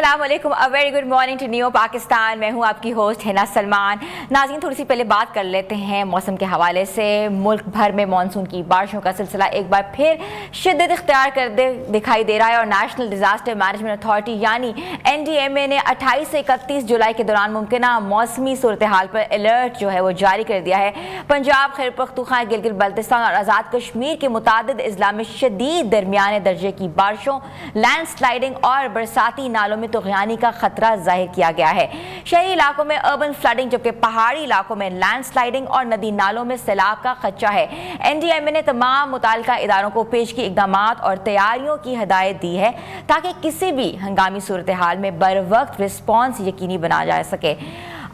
अस्सलाम वालेकुम, a very good morning to new Pakistan. मैं हूं आपकी होस्ट हिना सलमान। नाज़रीन, थोड़ी सी पहले बात कर लेते हैं मौसम के हवाले से। मुल्क भर में मानसून की बारिशों का सिलसिला एक बार फिर शिद्दत इख्तियार कर दिखाई दे रहा है और नेशनल डिजास्टर मैनेजमेंट अथॉरिटी यानी NDMA ने 28 से 31 जुलाई के दौरान मुमकिना मौसमी सूरत हाल पर अलर्ट जो है वो जारी कर दिया है। पंजाब, खैबर पख्तूनख्वा, गिलगित बल्तिस्तान और आज़ाद कश्मीर के मुतादिद अजला में शदीद दरमियाने दर्जे की बारिशों, लैंड स्लाइडिंग और बरसाती नालों में तुग़यानी का खतरा जाहिर किया गया है। शहरी इलाकों में अर्बन फ्लडिंग जबकि पहाड़ी इलाकों में लैंड स्लाइडिंग और नदी नालों में सैलाब का खदशा है। NDMA ने तमाम मुताल्लिका इदारों को पेशगी इक़दामात और तैयारियों की हिदायत दी है ताकि किसी भी हंगामी सूरत हाल में बर वक्त रिस्पॉन्स यकीनी बनाया जा सके।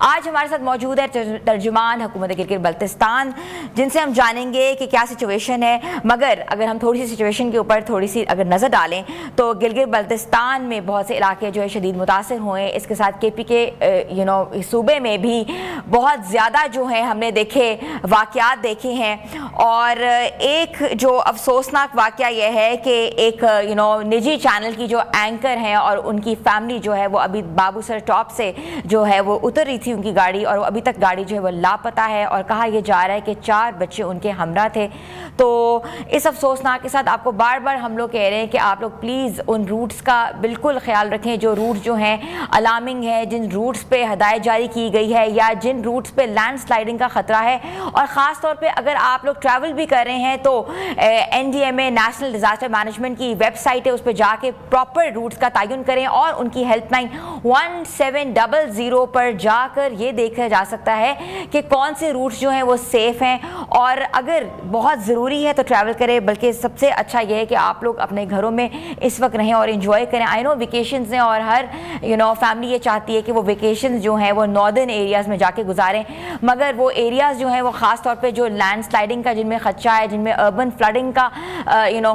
आज हमारे साथ मौजूद है तर्जुमान हुकूमत गिलगित बल्तिस्तान, जिनसे हम जानेंगे कि क्या सिचुएशन है। मगर अगर हम थोड़ी सी सिचुएशन के ऊपर थोड़ी सी अगर नज़र डालें तो गिलगित बल्तिस्तान में बहुत से इलाके जो है शदीद मुतासर हुए। इसके साथ KP के सूबे में भी बहुत ज़्यादा जो है हमने देखे वाक़यात देखे हैं। और एक जो अफसोसनाक वाक़या यह है कि एक निजी चैनल की जो एंकर हैं और उनकी फैमिली जो है वो अभी बाबूसर टॉप से जो है वो उतर रही थी उनकी गाड़ी, और अभी तक गाड़ी जो है वो लापता है और कहा यह जा रहा है कि 4 बच्चे उनके हमरा थे। तो इस अफसोसनाक के साथ आपको बार बार हम लोग कह रहे हैं कि आप लोग प्लीज़ उन रूट्स का बिल्कुल ख्याल रखें जो रूट जो हैं अलार्मिंग है, जिन रूट्स पे हदायत जारी की गई है या जिन रूट्स पे लैंड स्लाइडिंग का ख़तरा है। और ख़ास तौर पे अगर आप लोग ट्रैवल भी कर रहे हैं तो NDMA नेशनल डिज़ास्टर मैनेजमेंट की वेबसाइट है, उस पर जाके प्रॉपर रूट्स का तयन करें और उनकी हेल्पलाइन 1700 पर जाकर ये देखा जा सकता है कि कौन से रूट्स जो हैं वो सेफ हैं। और अगर बहुत ज़रूरी है तो ट्रैवल करें, बल्कि सबसे अच्छा ये है कि आप लोग अपने घरों में इस वक्त रहें और इन्जॉय करें। आई नो वेकेशंस हैं और हर फैमिली ये चाहती है कि वो वेकेशंस जो हैं वो नॉर्दर्न एरियाज़ में जाके गुजारें, मगर वो एरियाज़ जो हैं वो ख़ास तौर पे जो लैंड स्लाइडिंग का जिनमें खदशा है, जिनमें अर्बन फ्लडिंग का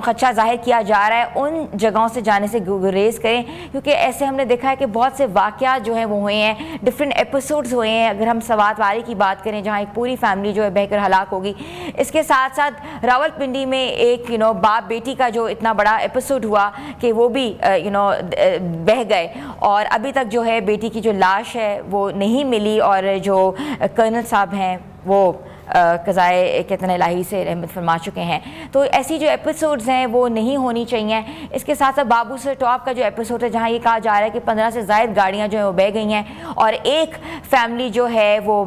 खदशा जाहिर किया जा रहा है, उन जगहों से जाने से गुरेज करें। क्योंकि ऐसे हमने देखा है कि बहुत से वाक़यात जो हैं वो हुए हैं, डिफरेंट एपिसोड्स हुए हैं। अगर हम सवात वारी की बात करें जहाँ एक पूरी फैमिली जो है बहकर हलाक होगी, इसके साथ साथ रावलपिंडी में एक बाप बेटी का जो इतना बड़ा एपिसोड हुआ कि वो भी बह गए और अभी तक जो है बेटी की जो लाश है वो नहीं मिली और जो कर्नल साहब हैं वो कज़ाए कितना इलाही से रहमत फरमा चुके हैं। तो ऐसी जो एपिसोड्स हैं वो नहीं होनी चाहिए। इसके साथ साथ बाबूसर टॉप का जो एपिसोड है जहाँ ये कहा जा रहा है कि 15 से ज़ायद गाड़ियाँ जो है वो बह गई हैं और एक फैमिली जो है वो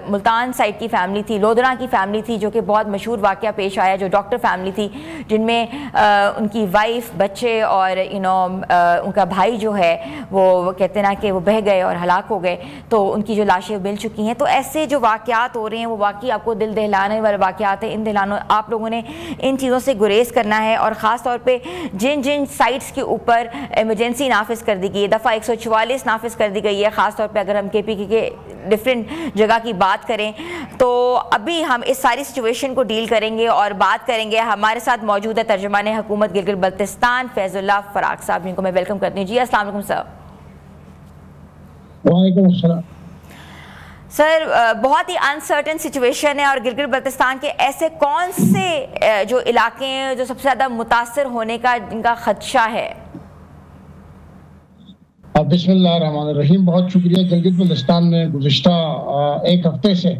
मुल्तान साइड की फैमिली थी, लोधरा की फैमिली थी, जो कि बहुत मशहूर वाक़या पेश आया, जो डॉक्टर फैमिली थी जिनमें उनकी वाइफ, बच्चे और उनका भाई जो है वो कहते ना कि वो बह गए और हलाक हो गए, तो उनकी जो लाशें मिल चुकी हैं। तो ऐसे जो वाक़यात हो रहे हैं वो वाकई आपको दिल दहलाने वाले वाक़यात हैं। इन दिलानों आप लोगों ने इन चीज़ों से गुरेज करना है और ख़ास तौर पे जिन जिन साइट्स के ऊपर इमरजेंसी नाफिज कर दी गई है, दफ़ा 144 नाफिज कर दी गई है। ख़ास तौर पे अगर हम KP के डिफरेंट जगह की बात करें तो अभी हम इस सारी सिचुएशन को डील करेंगे और बात करेंगे। हमारे साथ मौजूद है तर्जुमान हुकूमत गिलगित बल्तिस्तान फैजुल्लाह फराग साहब, जिनको मैं वेलकम करती हूँ। जी अस्सलाम वालेकुम सर। वालेकुम अस्सलाम सर, बहुत ही अनसर्टेन सिचुएशन है और गिलगित बल्तिस्तान के ऐसे कौन से जो इलाके हैं जो सबसे ज़्यादा मुतासर होने का जिनका खदशा है? बिस्मिल्लाहिर्रहमानिर्रहीम। बहुत शुक्रिया। गिलगित बल्तिस्तान में गुज़िश्ता एक हफ्ते से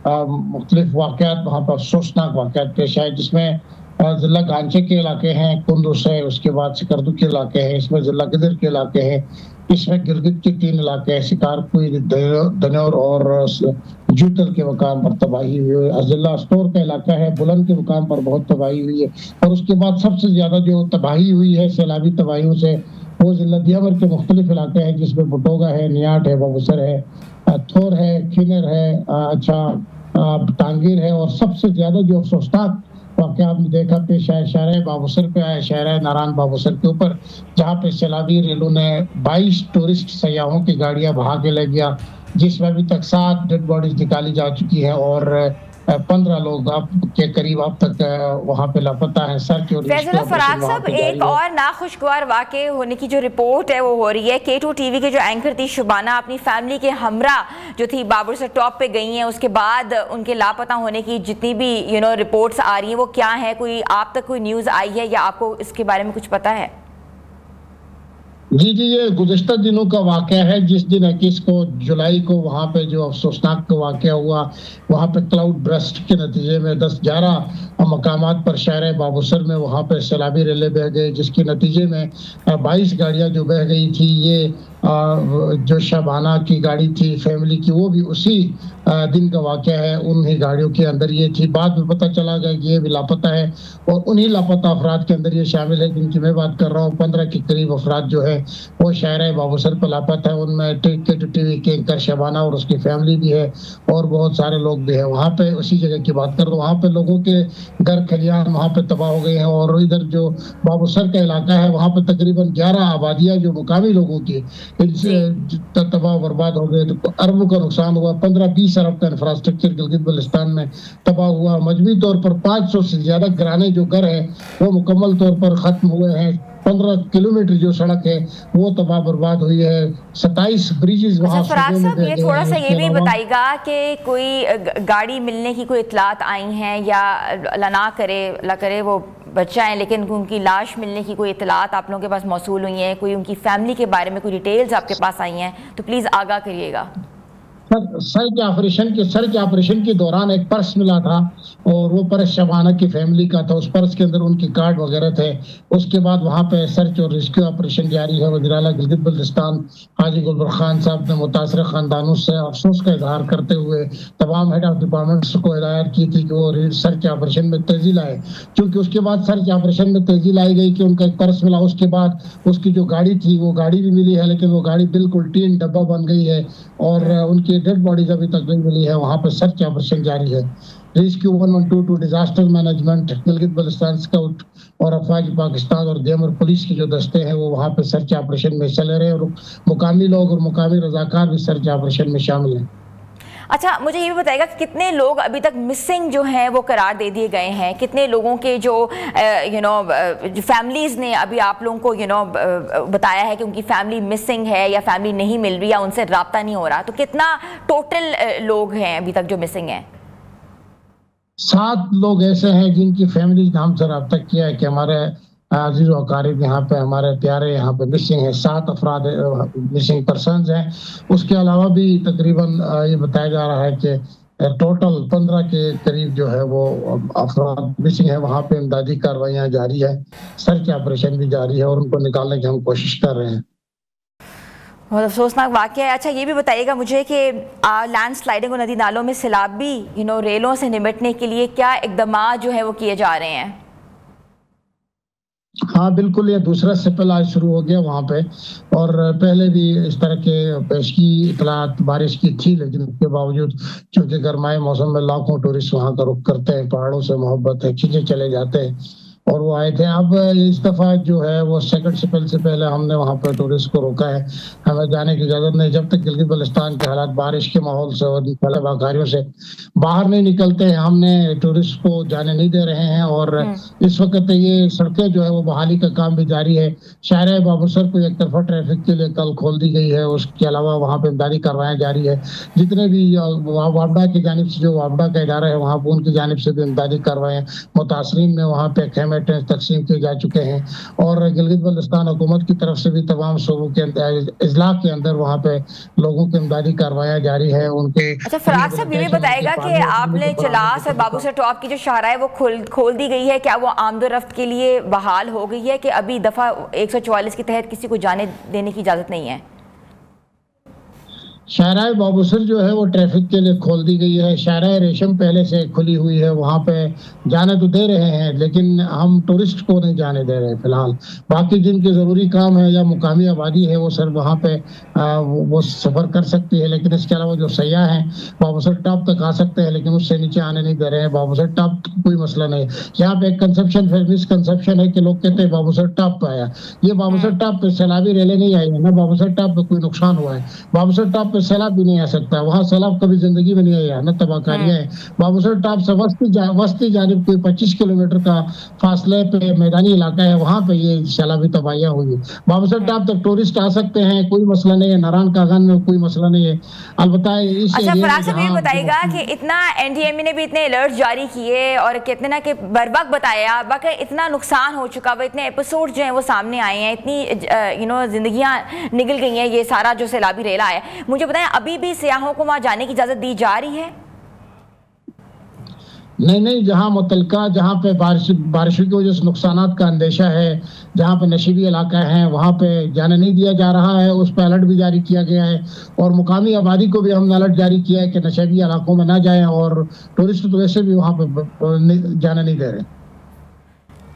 मुख्तलिफ वाक़यात वहाँ पर अफसोसनाक वाक़यात पेश आए, जिसमें ज़िला गांचे के इलाके हैं, कुंदुस है, उसके बाद सिकरदू के इलाके हैं, इसमें ज़िला गिदर के इलाके हैं, इसमें गिलगित के 3 इलाके हैं, शिकारपुर, दनौर और जूतल के मकाम पर तबाही हुई है। ज़िला स्टोर का इलाका है, बुलंद के मकाम पर बहुत तबाही हुई है। और उसके बाद सबसे ज़्यादा जो तबाही हुई है सैलाबी तबाहियों से वो ज़िला दियावर के मुख्तलिफ इलाके हैं, जिसमें बुटोगा है, नियाट है, बाबूसर है, थोर है, खिनर है, टांगीर है। और सबसे ज़्यादा जो अफसोसनाक वाक़या आपने देखा पेश आया शहर बाबूसर पे आया, शहर नारायण बाबूसर के ऊपर, जहाँ पे सैलाबी रेलों ने 22 टूरिस्ट सयाहों की गाड़ियाँ बहा के ले गया, जिसमें अभी तक 7 डेड बॉडीज निकाली जा चुकी है और 15 लोग अब के करीब अब तक वहाँ पे लापता है। सर फैजुल्लाह फराग साहब, एक और नाखुशगवार वाक़े होने की जो रिपोर्ट है वो हो रही है। K2 TV के जो एंकर थी शुबाना अपनी फैमिली के हमरा जो थी बाबूसर टॉप पे गई हैं, उसके बाद उनके लापता होने की जितनी भी रिपोर्ट्स आ रही हैं वो क्या है? कोई आप तक कोई न्यूज़ आई है या आपको इसके बारे में कुछ पता है? जी जी, ये गुज़िश्ता दिनों का वाक़या है, जिस दिन 21 को जुलाई को वहाँ पे जो अफ़सोसनाक वाक़या हुआ, वहाँ पे क्लाउड बर्स्ट के नतीजे में 10-11 मकामात पर शहर बाबूसर में वहाँ पे सैलाबी रेले बह गए, जिसके नतीजे में 22 गाड़ियाँ जो बह गई थी। ये जो शबाना की गाड़ी थी फैमिली की, वो भी उसी दिन का वाक़या है, उन्हीं गाड़ियों के अंदर ये थी। बाद में पता चला गया कि ये भी लापता है और उन्हीं लापता अफराद के अंदर ये शामिल है जिनकी मैं बात कर रहा हूँ। 15 के करीब अफराद जो है वो शहर बाबूसर पर लापता है। उनमें टीवी के एंकर शबाना और उसकी फैमिली भी है और बहुत सारे लोग भी है। वहाँ पे उसी जगह की बात कर रहा हूँ, वहाँ पे लोगों के घर खलियान वहाँ पे तबाह हो गए हैं। और इधर जो बाबूसर का इलाका है वहाँ पे तकरीबन 11 आबादियाँ जो मुकामी लोगों की, इनसे तबाह बर्बाद हो गए। तो अरबों का नुकसान हुआ, 15-20 अरब का इंफ्रास्ट्रक्चर गिलगित बल्तिस्तान में तबाह हुआ। मजबूरी तौर पर 500 से ज्यादा घराने जो घर है वो मुकम्मल तौर पर खत्म हुए हैं। 15 किलोमीटर जो सड़क है वो तबाह बर्बाद हुई है। 27 ब्रिजेस वहाँ। फराज साहब, ये थोड़ा सा ये भी बताइएगा कि कोई गाड़ी मिलने की कोई इतलात आई हैं या अल्लाह ना करे वो बच्चा है, लेकिन उनकी लाश मिलने की कोई इतलात आप लोगों के पास मौसूल हुई है? कोई उनकी फैमिली के बारे में कोई डिटेल्स आपके पास आई हैं तो प्लीज़ आगाह करिएगा। सर के ऑपरेशन के दौरान एक पर्स मिला था और वो पर्स शबाना की फैमिली का था। उस पर्स के अंदर उनके कार्ड वगैरह थे। उसके बाद वहाँ पे सर्च और रेस्क्यू ऑपरेशन जारी है। वज़ीर-ए-आला गिलगित बल्तिस्तान हाजी गुलबर खान साहब ने मुतासर खानदानों से अफसोस का इजहार करते हुए तमाम हेड ऑफ डिपार्टमेंट्स को हिदायत की थी कि वो सर्च ऑपरेशन में तेजी लाए। क्योंकि उसके बाद सर्च ऑपरेशन में तेजी लाई गई कि उनका एक पर्स मिला, उसके बाद उसकी जो गाड़ी थी वो गाड़ी भी मिली है, लेकिन वो गाड़ी बिल्कुल टीन डब्बा बन गई है और उनकी डेड बॉडीज अभी तक नहीं मिली है। वहाँ पर सर्च ऑपरेशन जारी है। Rescue 112 disaster management, Gilgit Baltistan scout और अफवाज पाकिस्तान और गेमर पुलिस के जो दस्ते हैं वो वहाँ पे सर्च ऑपरेशन में चले रहे और मुकामी लोग और मुकामी रजाकार भी सर्च ऑपरेशन में शामिल हैं। अच्छा, मुझे ये भी बताइएगा कि कितने लोग अभी तक मिसिंग जो हैं वो करार दे दिए गए हैं? कितने लोगों के जो फैमिलीज़ ने अभी आप लोगों को बताया है कि उनकी फैमिली मिसिंग है या फैमिली नहीं मिल रही या उनसे रब्ता नहीं हो रहा? तो कितना टोटल लोग हैं अभी तक जो मिसिंग हैं? 7 लोग ऐसे हैं जिनकी फैमिली ने हमसे रब्ता किया है कि हमारे अजीज अकारीब यहाँ पे, हमारे प्यारे यहाँ पे मिसिंग है। 7 अफराद मिसिंग पर्सनस हैं। उसके अलावा भी तकरीबन ये बताया जा रहा है कि टोटल 15 के करीब जो है वो अफराद मिसिंग है। वहाँ पे इमदादी कार्रवाइयाँ जारी है, सर्च ऑपरेशन भी जारी है और उनको निकालने की हम कोशिश कर रहे हैं। बहुत अफसोसनाक वाक़या है। अच्छा, ये भी बताइएगा मुझे कि लैंड स्लाइडिंग और नदी नालों में सैलाबी रेलों से निपटने के लिए क्या इकदाम जो है वो किए जा रहे हैं? हाँ बिल्कुल, ये दूसरा सिपल आज शुरू हो गया वहाँ पे और पहले भी इस तरह के पेशगी इतलात बारिश की थी, लेकिन उसके बावजूद क्योंकि गर्माए मौसम में लाखों टूरिस्ट वहाँ का रुख करते हैं, पहाड़ों से मोहब्बत है, खींचे चले जाते हैं और वो आए थे। अब इस दफा जो है वो सेकंड सिपल से पहले हमने वहाँ पर टूरिस्ट को रोका है। हमें जाने की इजाजत नहीं जब तक गिलगित बल्तिस्तान के हालात बारिश के माहौल से और तलबाकारियों से बाहर नहीं निकलते हैं। हमने टूरिस्ट को जाने नहीं दे रहे हैं और इस वक्त ये सड़कें जो है वो बहाली का काम भी जारी है। शहर बाबूसर को एक तरफा ट्रैफिक के लिए कल खोल दी गई है। उसके अलावा वहाँ पे इमदादी कार्रवाई जारी है। जितने भी वापडा की जानिब से, जो वापडा का इदारा है वहाँ पर, उनकी जानिब से भी इमदादी कार्रवाई मुतासरीन में वहाँ पे तकसीम किए जा चुके हैं और गिलगित बल्तिस्तान हुकूमत की तरफ से भी तमाम सूबों के इजला के अंदर वहाँ पे लोगों की इमदादी कार्रवाइयाँ जारी है उनके। अच्छा, फराज साहब ये भी बताएगा कि आपने चलास और बाबूसर टॉप की जो शाहराह है वो खोल दी गई है, क्या वो आमदोरफ्त के लिए बहाल हो गई है कि अभी दफा 144 के तहत किसी को जाने देने की इजाजत नहीं है? शाहराह बाबूसर जो है वो ट्रैफिक के लिए खोल दी गई है। शाहराह रेशम पहले से खुली हुई है, वहाँ पे जाने तो दे रहे हैं लेकिन हम टूरिस्ट को नहीं जाने दे रहे फिलहाल। बाकी जिनके ज़रूरी काम है या मुकामी आबादी है वो सर वहाँ पे वो सफ़र कर सकती है, लेकिन इसके अलावा जो सयाह हैं बाबूसर टॉप तक आ सकते हैं लेकिन उससे नीचे आने नहीं दे रहे हैं। बाबूसर टॉप कोई मसला नहीं। यहाँ पे एक मिसकंसेप्शन है कि लोग कहते हैं बाबूसर टॉप पे आया। ये बाबूसर टॉप पे सैलाबी रेले नहीं आई है ना, बाबूसर टॉप पे कोई नुकसान हुआ है। बाबूसर टॉप पे सैलाब भी नहीं आ सकता, वहाँ सैलाब कभी जिंदगी में नहीं आया, न तबाहकारियां है। बाबूसर टॉप से वस्ती जानिब कोई 25 किलोमीटर का फासले पे मैदानी इलाका है, वहाँ पे ये सैलाबी तबाहियां हुई। बाबूसर टॉप तक टूरिस्ट आ सकते हैं, कोई मसला नहीं है, नारायण कागन में कोई मसला नहीं है। अलबत्ता इस अच्छा फराज साहब ये बताइएगा कि इतना एनडीएमए ने भी इतने अलर्ट जारी किए और कितने ना कि बर वक्त बताया, बाकी इतना नुकसान हो चुका हुआ, इतने एपिसोड जो हैं वो सामने आए हैं, इतनी जिंदगियां निकल गई हैं, ये सारा जो सैलाबी रेला है, मुझे बताएं अभी भी सियाहों को वहां जाने की इजाजत दी जा रही है? नहीं, जहां मुतलका, जहां पे बारिशों की वजह से नुकसानात का अंदेशा है, जहां पे नशीबी इलाका है, वहां पे जाने नहीं दिया जा रहा है। उस पर अलर्ट भी जारी किया गया है और मुकामी आबादी को भी हमने अलर्ट जारी किया है कि नशीबी इलाकों में ना जाएं, और टूरिस्ट तो वैसे भी वहां पे जाने नहीं दे रहे।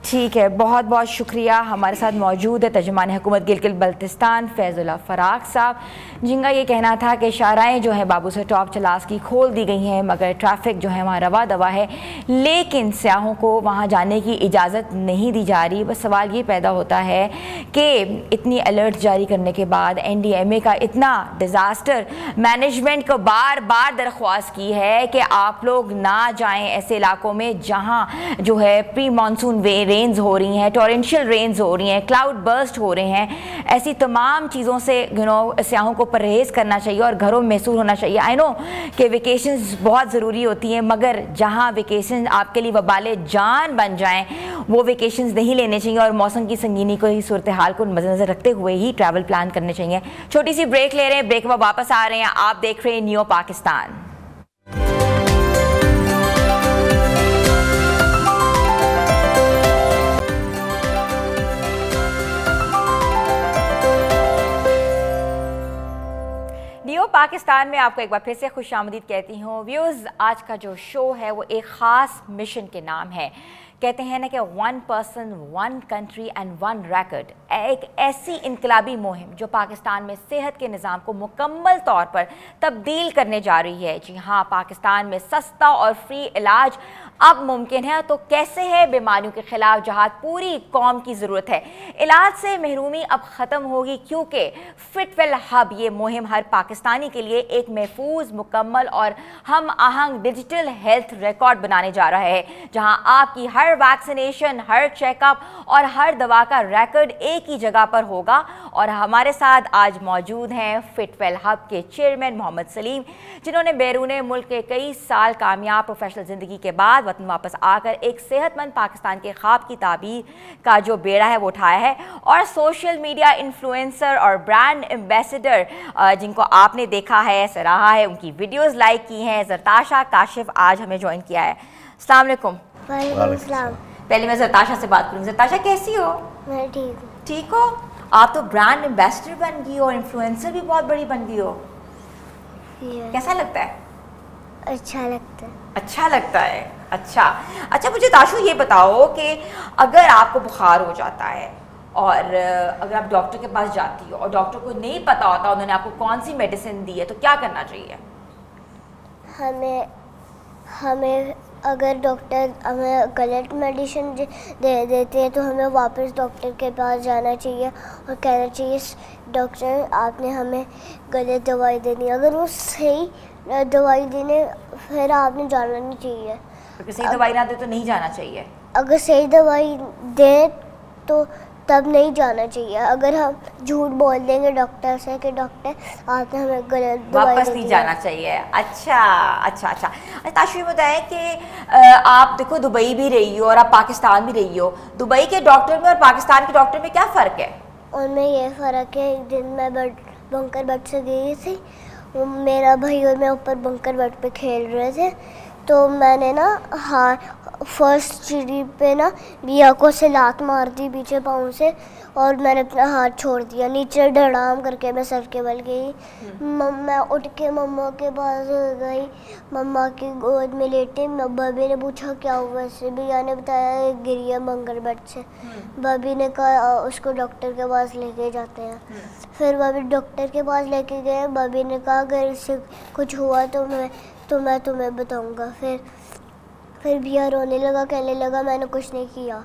ठीक है, बहुत बहुत शुक्रिया। हमारे साथ मौजूद है तर्जुमान हुकूमत गिलगित बल्तिस्तान फैजुल्लाह फराक साहब, जिनका ये कहना था कि शाहराएँ जो है बाबूसर टॉप चलास की खोल दी गई हैं, मगर ट्रैफिक जो है वहाँ रवा दवा है, लेकिन सियाहों को वहाँ जाने की इजाज़त नहीं दी जा रही। बस सवाल ये पैदा होता है कि इतनी अलर्ट जारी करने के बाद एनडीएमए का इतना डिज़ास्टर मैनेजमेंट को बार बार दरख्वास्त की है कि आप लोग ना जाएँ ऐसे इलाकों में जहाँ जो है प्री मानसून रेंज हो रही हैं, टॉरेंशियल रेंज हो रही हैं, क्लाउड बर्स्ट हो रहे हैं। ऐसी तमाम चीज़ों से सियाहों को परहेज़ करना चाहिए और घरों में महसूस होना चाहिए। आई नो कि वेकेशंस बहुत ज़रूरी होती हैं, मगर जहां वेकेशन आपके लिए वबाले जान बन जाएं वो वेकेशंस नहीं लेने चाहिए और मौसम की संगीनी को ही सूरत हाल को मद्देनज़र रखते हुए ही ट्रैवल प्लान करने चाहिए। छोटी सी ब्रेक ले रहे हैं, ब्रेक में वापस आ रहे हैं। आप देख रहे हैं न्यू पाकिस्तान। न्यू पाकिस्तान में आपको एक बार फिर से खुशामदीद कहती हूँ। व्यूज़, आज का जो शो है वो एक ख़ास मिशन के नाम है। कहते हैं ना कि 1 पर्सन 1 कंट्री एंड 1 रिकॉर्ड, एक ऐसी इनकलाबी मुहिम जो पाकिस्तान में सेहत के निज़ाम को मुकम्मल तौर पर तब्दील करने जा रही है। जी हाँ, पाकिस्तान में सस्ता और फ्री इलाज अब मुमकिन है। तो कैसे है? बीमारियों के खिलाफ जहाद पूरी कौम की ज़रूरत है। इलाज से महरूमी अब ख़त्म होगी, क्योंकि फिटवेल हब ये मुहिम हर पाकिस्तानी के लिए एक महफूज, मुकम्मल और हम आहंग डिजिटल हेल्थ रिकॉर्ड बनाने जा रहा है, जहां आपकी हर वैक्सीनेशन, हर चेकअप और हर दवा का रिकॉर्ड एक ही जगह पर होगा। और हमारे साथ आज मौजूद हैं फिटवेल हब के चेयरमैन मोहम्मद सलीम, जिन्होंने बैरून मुल्क के कई साल कामयाब प्रोफेशनल ज़िंदगी के बाद वतन वापस आकर एक सेहतमंद पाकिस्तान के ख्वाब की ताबीर का जो बेड़ा है वो उठाया है। और सोशल मीडिया इन्फ्लुएंसर और ब्रांड एम्बेसडर जिनको आपने देखा है, सराहा है, उनकी वीडियोज़ लाइक की हैं, जरताशा काशिफ आज हमें ज्वाइन किया है। अस्सलाम वालेकुम। पहले मैं जरताशा से बात करूँ। जरताशा कैसी हो? मैं ठीक हूँ। ठीक हो? आप तो ब्रांड एम्बेसडर बन गई हो, इन्फ्लुएंसर भी बहुत बड़ी बन गई हो। कैसा लगता है? अच्छा लगता है। अच्छा लगता है। अच्छा मुझे ताशु ये बताओ कि अगर आपको बुखार हो जाता है और अगर आप डॉक्टर के पास जाती हो और डॉक्टर को नहीं पता होता उन्होंने आपको कौन सी मेडिसिन दी है, तो क्या करना चाहिए? हमें अगर डॉक्टर हमें गलत मेडिसिन दे देते हैं तो हमें वापस डॉक्टर के पास जाना चाहिए और कहना चाहिए डॉक्टर आपने हमें गलत दवाई देनी। अगर वो सही दवाई देने फिर आपने जाना नहीं चाहिए। अगर सही दवाई ना दे तो नहीं जाना चाहिए। अगर सही दवाई दे तो तब नहीं जाना चाहिए। अगर हम झूठ बोल देंगे डॉक्टर से कि डॉक्टर आपने हमें गलत दवाई वापस नहीं जाना चाहिए। अच्छा ताशु ये बताएं कि आप देखो दुबई भी रही हो और आप पाकिस्तान भी रही हो, दुबई के डॉक्टर में और पाकिस्तान के डॉक्टर में क्या फ़र्क है? उनमें ये फ़र्क है, एक दिन मैं बंकर बेड से गई थी, मेरा भाई और मैं ऊपर बंकर बेड पे खेल रहे थे, तो मैंने ना फर्स्ट सीढ़ी पे ना बिया को से लात मार दी पीछे पाँव से और मैंने अपना हाथ छोड़ दिया, नीचे धड़ाम करके मैं सर के बल गई। मैं उठ के मम्मा के पास गई, मम्मा की गोद में लेटे। भाभी ने पूछा क्या हुआ, ऐसे भैया ने बताया गिरी बंकर बेड से। भाभी ने कहा उसको डॉक्टर के पास लेके जाते हैं। फिर भाभी डॉक्टर के पास लेके गए। भाभी ने कहा अगर इससे कुछ हुआ तो मैं तुम्हें बताऊँगा। फिर भैया रोने लगा, कहने लगा मैंने कुछ नहीं किया।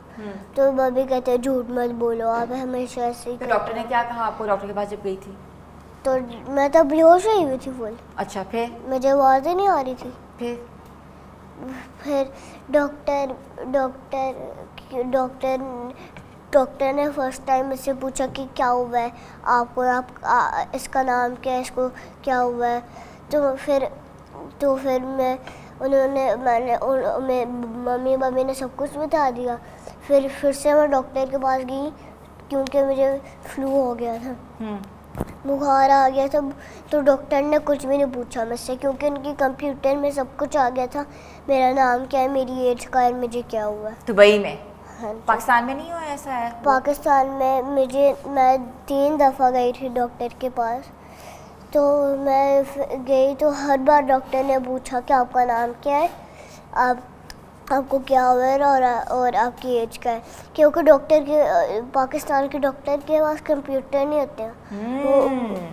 तो भाभी कहते हैं झूठ मत बोलो, आप हमेशा ऐसे ही। तो डॉक्टर ने क्या कहा आपको डॉक्टर के पास जब गई थी? तो मैं तो बेहोश हुई हुई थी फुल। अच्छा, फिर मुझे आवाज़ ही नहीं आ रही थी। फिर डॉक्टर डॉक्टर ने फर्स्ट टाइम मुझसे पूछा कि क्या हुआ है आपको, इसका नाम क्या है, इसको क्या हुआ है। तो फिर मम्मी ने सब कुछ बता दिया। फिर से मैं डॉक्टर के पास गई क्योंकि मुझे फ्लू हो गया था, बुखार आ गया था। तो डॉक्टर ने कुछ भी नहीं पूछा मुझसे क्योंकि उनकी कंप्यूटर में सब कुछ आ गया था, मेरा नाम क्या है, मेरी एज का है, मुझे क्या हुआ है। दुबई में? हाँ, पाकिस्तान में नहीं हुआ ऐसा है? पाकिस्तान में मैं 3 दफ़ा गई थी डॉक्टर के पास। तो मैं गई तो हर बार डॉक्टर ने पूछा कि आपका नाम क्या है, आपको क्या हुआ है और आपकी एज का है, क्योंकि पाकिस्तान के डॉक्टर के पास कंप्यूटर नहीं होते हैं, वो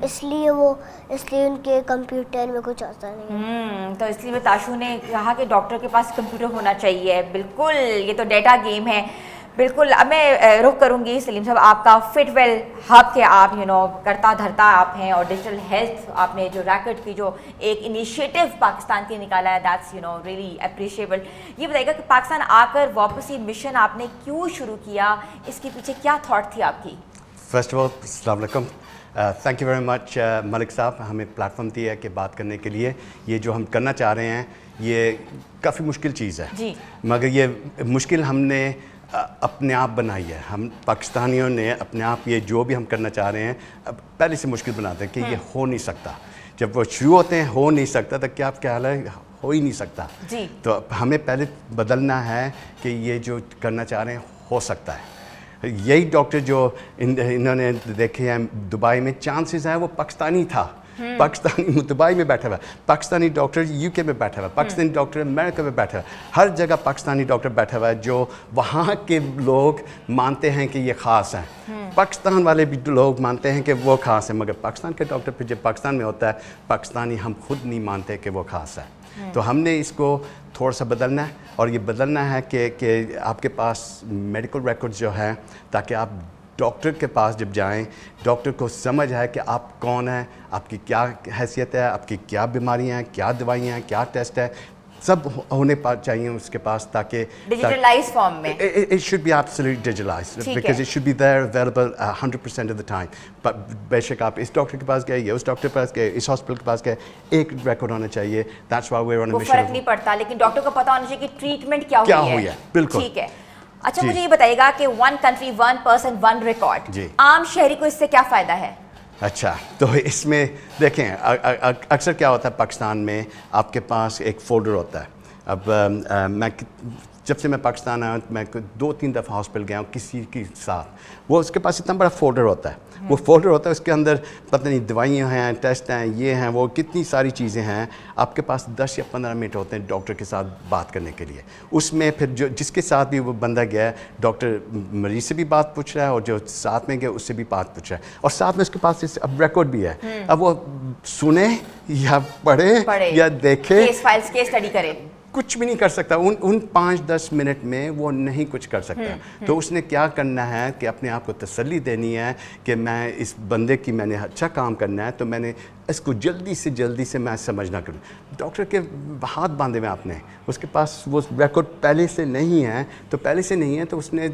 इसलिए उनके कंप्यूटर में कुछ आता नहीं है। तो इसलिए मैं ताशू ने कहा कि डॉक्टर के पास कंप्यूटर होना चाहिए। बिल्कुल, ये तो डेटा गेम है। बिल्कुल, अब मैं रुख करूंगी सलीम साहब, आपका फिटवेल हब के आप करता धरता आप हैं, और डिजिटल हेल्थ आपने जो रैकेट की जो एक इनिशिएटिव पाकिस्तान के निकाला है, दैट्स रियली अप्रिशिएबल। ये बताइएगा कि पाकिस्तान आकर वापस ये मिशन आपने क्यों शुरू किया, इसके पीछे क्या थॉट थी आपकी? फर्स्ट ऑफ ऑल अस्सलाम वालेकुम, thank you very much Malik साहब, हमें प्लेटफॉर्म दिया है कि बात करने के लिए। ये जो हम करना चाह रहे हैं ये काफ़ी मुश्किल चीज़ है जी, मगर ये मुश्किल हमने अपने आप बनाई है। हम पाकिस्तानियों ने अपने आप ये जो भी हम करना चाह रहे हैं पहले से मुश्किल बनाते हैं कि ये हो नहीं सकता। जब वो शुरू होते हैं हो नहीं सकता तो क्या ख्याल है, हो ही नहीं सकता जी। तो हमें पहले बदलना है कि ये जो करना चाह रहे हैं हो सकता है। यही डॉक्टर जो इन्होंने देखे हैं दुबई में, चांसेस है वो पाकिस्तानी था, पाकिस्तानी दुबई में बैठा हुआ, पाकिस्तानी डॉक्टर यूके में बैठा हुआ, पाकिस्तानी डॉक्टर अमेरिका में बैठा हुआ, हर जगह पाकिस्तानी डॉक्टर बैठा हुआ है जो वहाँ के लोग मानते हैं कि ये ख़ास है। पाकिस्तान वाले भी लोग मानते हैं कि वो ख़ास है, मगर पाकिस्तान के डॉक्टर फिर जब पाकिस्तान में होता है, पाकिस्तानी हम खुद नहीं मानते कि वो ख़ास है। तो हमने इसको थोड़ा सा बदलना है, और ये बदलना है कि आपके पास मेडिकल रिकॉर्ड्स जो है, ताकि आप डॉक्टर के पास जब जाएं डॉक्टर को समझ है कि आप कौन हैं, आपकी क्या हैसियत है, आपकी क्या बीमारियां हैं, क्या दवाइयां हैं, क्या टेस्ट है, सब होने चाहिए उसके पास, ताकि डिजिटलाइज फॉर्म में। It should be absolutely digitalized because it should be there available 100% of the time. But बेशक आप इस डॉक्टर के पास गए या उस डॉक्टर के पास गए, इस हॉस्पिटल के पास गए, एक रिकॉर्ड होना चाहिए। That's why we're on a mission. फर्क नहीं पड़ता, लेकिन डॉक्टर को पता होना चाहिए कि ट्रीटमेंट क्या हुई है। बिल्कुल ठीक है। अच्छा, मुझे ये बताइएगा कि 1 country 1 person 1 record, आम शहरी को इससे क्या फ़ायदा है? अच्छा, तो इसमें देखें अक्सर क्या होता है पाकिस्तान में, आपके पास एक फ़ोल्डर होता है। अब जब से मैं पाकिस्तान आया मैं 2-3 दफ़ा हॉस्पिटल गया हूँ किसी के साथ, वो उसके पास इतना बड़ा फ़ोल्डर होता है, वो फ़ोल्डर होता है, उसके अंदर पता नहीं दवाइयाँ हैं, टेस्ट हैं, ये हैं, वो कितनी सारी चीज़ें हैं। आपके पास 10 या 15 मिनट होते हैं डॉक्टर के साथ बात करने के लिए। उसमें फिर जो जिसके साथ भी वो बंदा गया, डॉक्टर मरीज से भी बात पूछ रहा है और जो साथ में गया उससे भी बात पूछ रहा है, और साथ में उसके पास अब रिकॉर्ड भी है। अब वो सुने या पढ़े या देखे, केस फाइल्स केस स्टडी करे, कुछ भी नहीं कर सकता। उन 5-10 मिनट में वो नहीं कुछ कर सकता। तो उसने क्या करना है कि अपने आप को तसल्ली देनी है कि मैं इस बंदे की मैंने अच्छा काम करना है, तो मैंने इसको जल्दी से मैं समझना करूँ। डॉक्टर के हाथ बांधे हुए आपने, उसके पास वो रिकॉर्ड पहले से नहीं है, तो उसने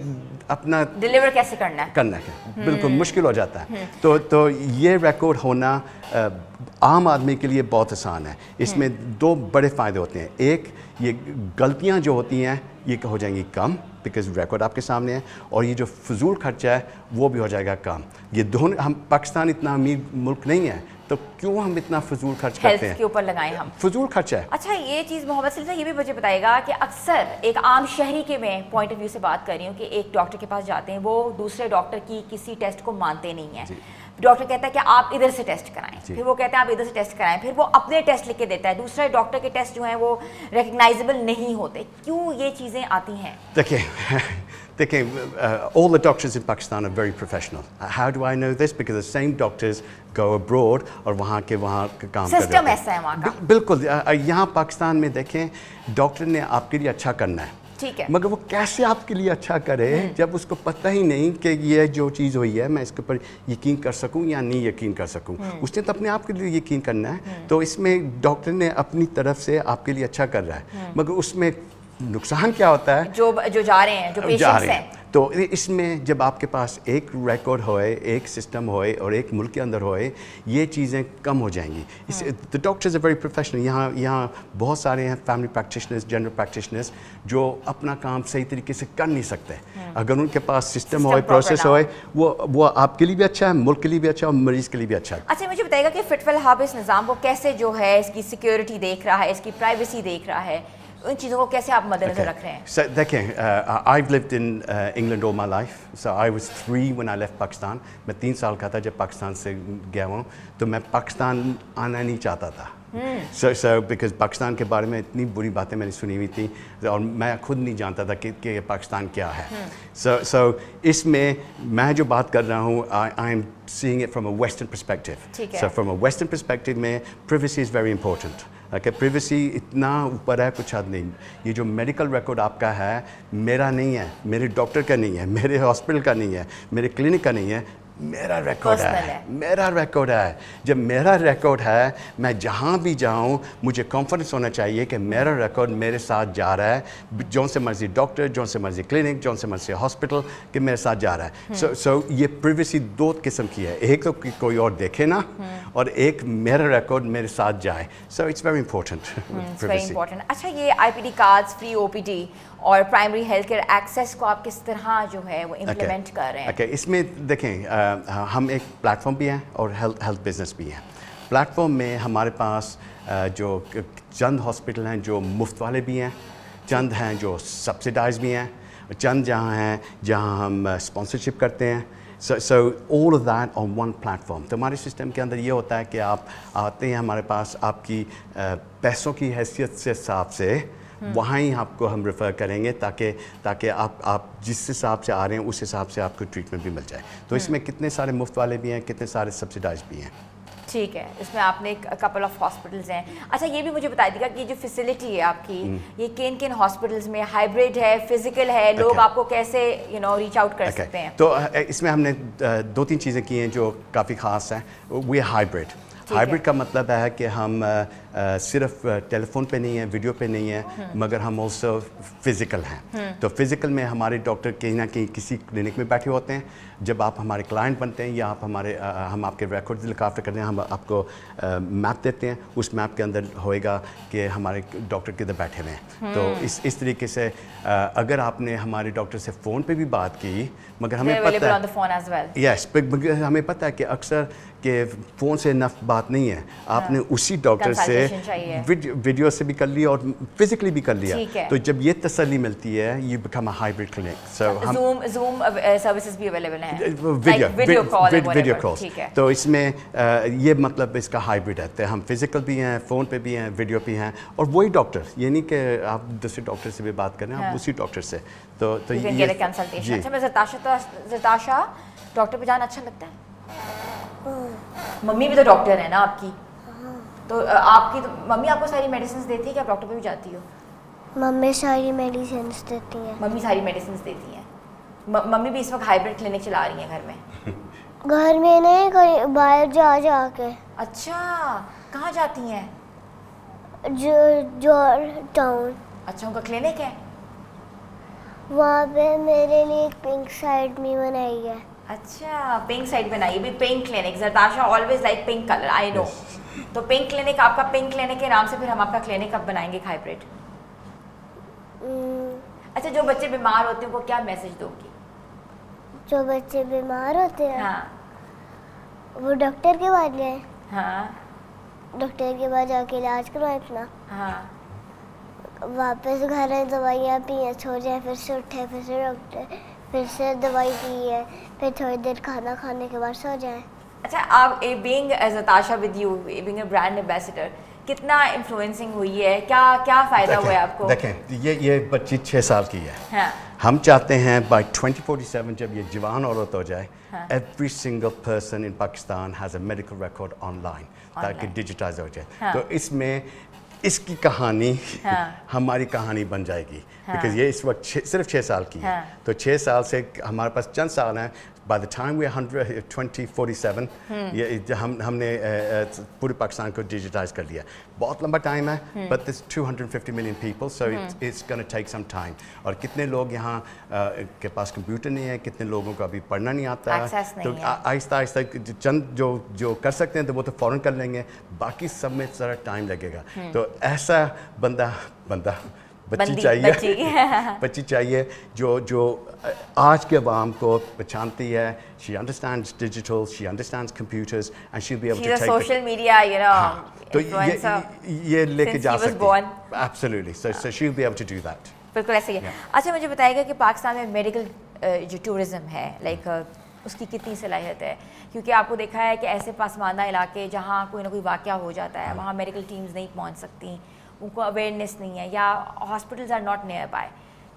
अपना डिलीवर कैसे करना है बिल्कुल मुश्किल हो जाता है। तो ये रिकॉर्ड होना आम आदमी के लिए बहुत आसान है। इसमें 2 बड़े फ़ायदे होते हैं। एक, ये गलतियां जो होती हैं ये हो जाएंगी कम, बिकॉज रिकॉर्ड आपके सामने है, और ये जो फजूल खर्चा है वो भी हो जाएगा कम। ये दोनों, हम पाकिस्तान इतना अमीर मुल्क नहीं है, तो क्यों हम इतना फजूल खर्च करते हैं, के ऊपर लगाएं हम, फजूल खर्चा है। अच्छा, ये चीज़ मोहम्मद सलीम साहब ये भी मुझे बताएगा कि अक्सर एक आम शहरी के मैं पॉइंट ऑफ व्यू से बात कर रही हूँ कि एक डॉक्टर के पास जाते हैं, वो दूसरे डॉक्टर की किसी टेस्ट को मानते नहीं है। डॉक्टर कहता है कि आप इधर से टेस्ट कराएं, फिर वो कहते हैं आप इधर से टेस्ट कराएं, फिर वो अपने टेस्ट लिख के देता है, दूसरे डॉक्टर के टेस्ट जो हैं वो रिकग्नाइजेबल नहीं होते। क्यों ये चीज़ें आती हैं? देखिए, all the doctors in Pakistan are very professional. How do I know this? Because the same doctors go abroad और वहाँ काम करते हैं। सिस्टम ऐसा है वहाँ का। बिल्कुल, यहाँ पाकिस्तान में देखें, डॉक्टर ने आपके लिए अच्छा करना है, ठीक है, मगर वो कैसे आपके लिए अच्छा करे जब उसको पता ही नहीं कि ये जो चीज़ हुई है मैं इसके ऊपर यकीन कर सकूं या नहीं यकीन कर सकूं। उसने तो अपने आप के लिए यकीन करना है। तो इसमें डॉक्टर ने अपनी तरफ से आपके लिए अच्छा कर रहा है, मगर उसमें नुकसान क्या होता है जो जा रहे हैं, जो पेशेंट्स हैं। तो इसमें जब आपके पास एक रिकॉर्ड होए, एक सिस्टम होए और एक मुल्क के अंदर होए, ये चीज़ें कम हो जाएंगी। The doctors are very professional. यहाँ बहुत सारे हैं फैमिली प्रैक्टिशनर्स, जनरल प्रैक्टिशनर्स जो अपना काम सही तरीके से कर नहीं सकते। अगर उनके पास सिस्टम होए, प्रोसेस होए, वो आपके लिए भी अच्छा है, मुल्क के लिए भी अच्छा है और मरीज़ के लिए भी अच्छा है। अच्छा, मुझे बताइएगा कि फिटवेल हब इस निज़ाम को कैसे जो है इसकी सिक्योरिटी देख रहा है, इसकी प्राइवेसी देख रहा है, उन चीज़ों को कैसे आप मद्देनजर रख रहे हैं? So, देखें, I've lived in England all my life. So I was 3 when I left Pakistan. मैं 3 साल का था जब पाकिस्तान से गया हूँ, तो मैं पाकिस्तान आना नहीं चाहता था। So because पाकिस्तान के बारे में इतनी बुरी बातें मैंने सुनी हुई थी और मैं खुद नहीं जानता था कि पाकिस्तान क्या है। So इसमें मैं जो बात कर रहा हूँ, I'm seeing it from a Western perspective. So from a Western perspective में privacy is very important. Privacy इतना ऊपर है कुछ हद नहीं। ये जो मेडिकल रिकॉर्ड आपका है मेरा नहीं है, मेरे डॉक्टर का नहीं है, मेरे हॉस्पिटल का नहीं है, मेरे क्लिनिक का नहीं है, मेरा रिकॉर्ड है, मेरा रिकॉर्ड है। जब मेरा रिकॉर्ड है, मैं जहाँ भी जाऊँ मुझे कॉन्फिडेंस होना चाहिए कि मेरा रिकॉर्ड मेरे साथ जा रहा है, जौन से मर्जी डॉक्टर, जौन से मर्जी क्लिनिक, जौन से मर्जी हॉस्पिटल, कि मेरे साथ जा रहा है। सो ये प्रिवेसी 2 किस्म की है, एक तो कोई और देखे ना, और एक मेरा रिकॉर्ड मेरे साथ जाए। So it's very important. अच्छा, ये आईपीडी कार्ड्स, फ्री ओपीडी और प्राइमरी हेल्थ केयर एक्सेस को आप किस तरह जो है वो इम्प्लीमेंट कर रहे हैं? इसमें देखें, हम एक प्लेटफॉर्म भी हैं और हेल्थ बिजनेस भी हैं। प्लेटफॉर्म में हमारे पास जो चंद हॉस्पिटल हैं जो मुफ्त वाले भी हैं, चंद हैं जो सब्सिडाइज भी हैं, चंद जहाँ हैं जहाँ हम स्पॉन्सरशिप करते हैं। So all of that on one platform। तो हमारे सिस्टम के अंदर ये होता है कि आप आते हैं हमारे पास, आपकी पैसों की हैसियत से हिसाब से वहाँ ही आपको हम रेफ़र करेंगे ताकि आप जिस हिसाब से आ रहे हैं उस हिसाब से आपको ट्रीटमेंट भी मिल जाए। तो इसमें कितने सारे मुफ्त वाले भी हैं, कितने सारे सब्सिडाइज भी हैं। ठीक है, इसमें आपने कपल ऑफ हॉस्पिटल्स हैं। अच्छा, ये भी मुझे बता दीजिएगा कि जो फैसिलिटी है आपकी, ये किन हॉस्पिटल्स में हाइब्रिड है, फिजिकल है, लोग आपको कैसे रीच आउट कर सकते हैं? तो इसमें हमने 2-3 चीज़ें की हैं जो काफ़ी ख़ास हैं। वो हाइब्रिड का मतलब है कि हम सिर्फ टेलीफोन पे नहीं है, वीडियो पे नहीं है, मगर हम ऑल्सो फिज़िकल हैं। तो फिज़िकल में हमारे डॉक्टर कहीं ना कहीं किसी क्लिनिक में बैठे होते हैं। जब आप हमारे क्लाइंट बनते हैं या आप हम आपके रिकॉर्ड लुक आफ्टर करते हैं, हम आपको मैप देते हैं। उस मैप के अंदर होएगा कि हमारे डॉक्टर किधर बैठे हुए हैं। तो इस तरीके से अगर आपने हमारे डॉक्टर से फ़ोन पे भी बात की, मगर हमें पता है यस, हमें पता है कि अक्सर कि फ़ोन से इनफ बात नहीं है, आपने उसी डॉक्टर से वीडियो से भी कर लिया और फिजिकली भी कर लिया। तो जब ये तसल्ली मिलती है, ये become a hybrid clinic. So zoom services भी अवेलेबल हैं, वीडियो कॉल। तो इसमें ये मतलब इसका हाइब्रिड है। तो हम फिजिकल भी हैं, फ़ोन पे भी हैं, वीडियो भी हैं, और वही डॉक्टर, ये नहीं कि आप दूसरे डॉक्टर से भी बात करें, आप उसी डॉक्टर से। तो ये कंसल्टेशन। अच्छा, मैं ज़रताशा, डॉक्टर पे जाना अच्छा लगता है? मम्मी भी तो डॉक्टर है ना आपकी, तो आपकी मम्मी आपको सारी मेडिसिन देती है कि आप डॉक्टर पे भी जाती हो? मम्मी सारी मेडिसिन देती हैं। मम्मी सारी मेडिसिन देती हैं। मम्मी भी इस वक्त हाइब्रिड क्लिनिक चला रही हैं घर में? घर में नहीं, कहीं बाहर जाके। अच्छा, कहाँ जाती हैं? जो टाउन। अच्छा, उनका क्लिनिक है वहाँ पे? मेरे लिए एक पिंक साइड में बनाई है। अच्छा, पिंक साइड बनाई है, pink clinic. Zartasha always like pink colour, I know. तो पिंक क्लिनिक, आपका पिंक क्लिनिक के नाम से फिर हम आपका क्लिनिक अब बनाएंगे हाइब्रिड। अच्छा, जो बच्चे बीमार होते हैं उनको क्या मैसेज दोगी? जो बच्चे बीमार होते हैं, हाँ, वो डॉक्टर के पास गए। हाँ, डॉक्टर के पास जाके इलाज करवाएं अपना। हाँ, वापस घर आए, दवाइयाँ पिए, सो जाए, फिर से उठे, फिर से डॉक्टर, फिर से दवाई पिए, फिर थोड़ी देर खाना खाने के बाद सो जाए। अच्छा, आप being Zartasha with you, being a brand ambassador, कितना इन्फ्लुएंसिंग हुई है? क्या फ़ायदा हुआ है आपको? देखें, ये बच्ची 6 साल की है। हाँ। हम चाहते हैं बाय 2047 जब ये जवान औरत हो जाए, every single person in Pakistan has a medical record online, ताकि डिजिटाइज हो जाए। तो इसमें इसकी कहानी हमारी कहानी बन जाएगी, बिकॉज ये इस वक्त सिर्फ 6 साल की है। तो 6 साल से हमारे पास चंद साल हैं। By the time we're 2047, ये हमने पूरे पाकिस्तान को डिजिटाइज कर लिया। बहुत लंबा टाइम है, but there's 250 million people, so it's going to take some time। और कितने लोग यहाँ के पास कंप्यूटर नहीं है, कितने लोगों को अभी पढ़ना नहीं आता है, तो आहिस्ता आहिस्ता चंद जो कर सकते हैं तो वो तो फ़ौरन कर लेंगे, बाकी सब में ज़रा टाइम लगेगा। तो ऐसा बच्ची चाहिए जो आज के अवाम को पहचानती है। She understands digital, she understands computers, and she'll be able to take social media, तो ये लेके जा सकती है। Absolutely, so she'll be able to do that। बिल्कुल ऐसे ही है। अच्छा, मुझे बताइएगा कि पाकिस्तान में मेडिकल जो टूरिज्म है, लाइक उसकी कितनी सलाहियत है? क्योंकि आपको देखा है कि ऐसे पासमानदा इलाके जहाँ कोई ना कोई वाक़या हो जाता है, वहाँ मेडिकल टीम्स नहीं पहुँच सकती, उनको अवेयरनेस नहीं है, या hospitals are not nearby.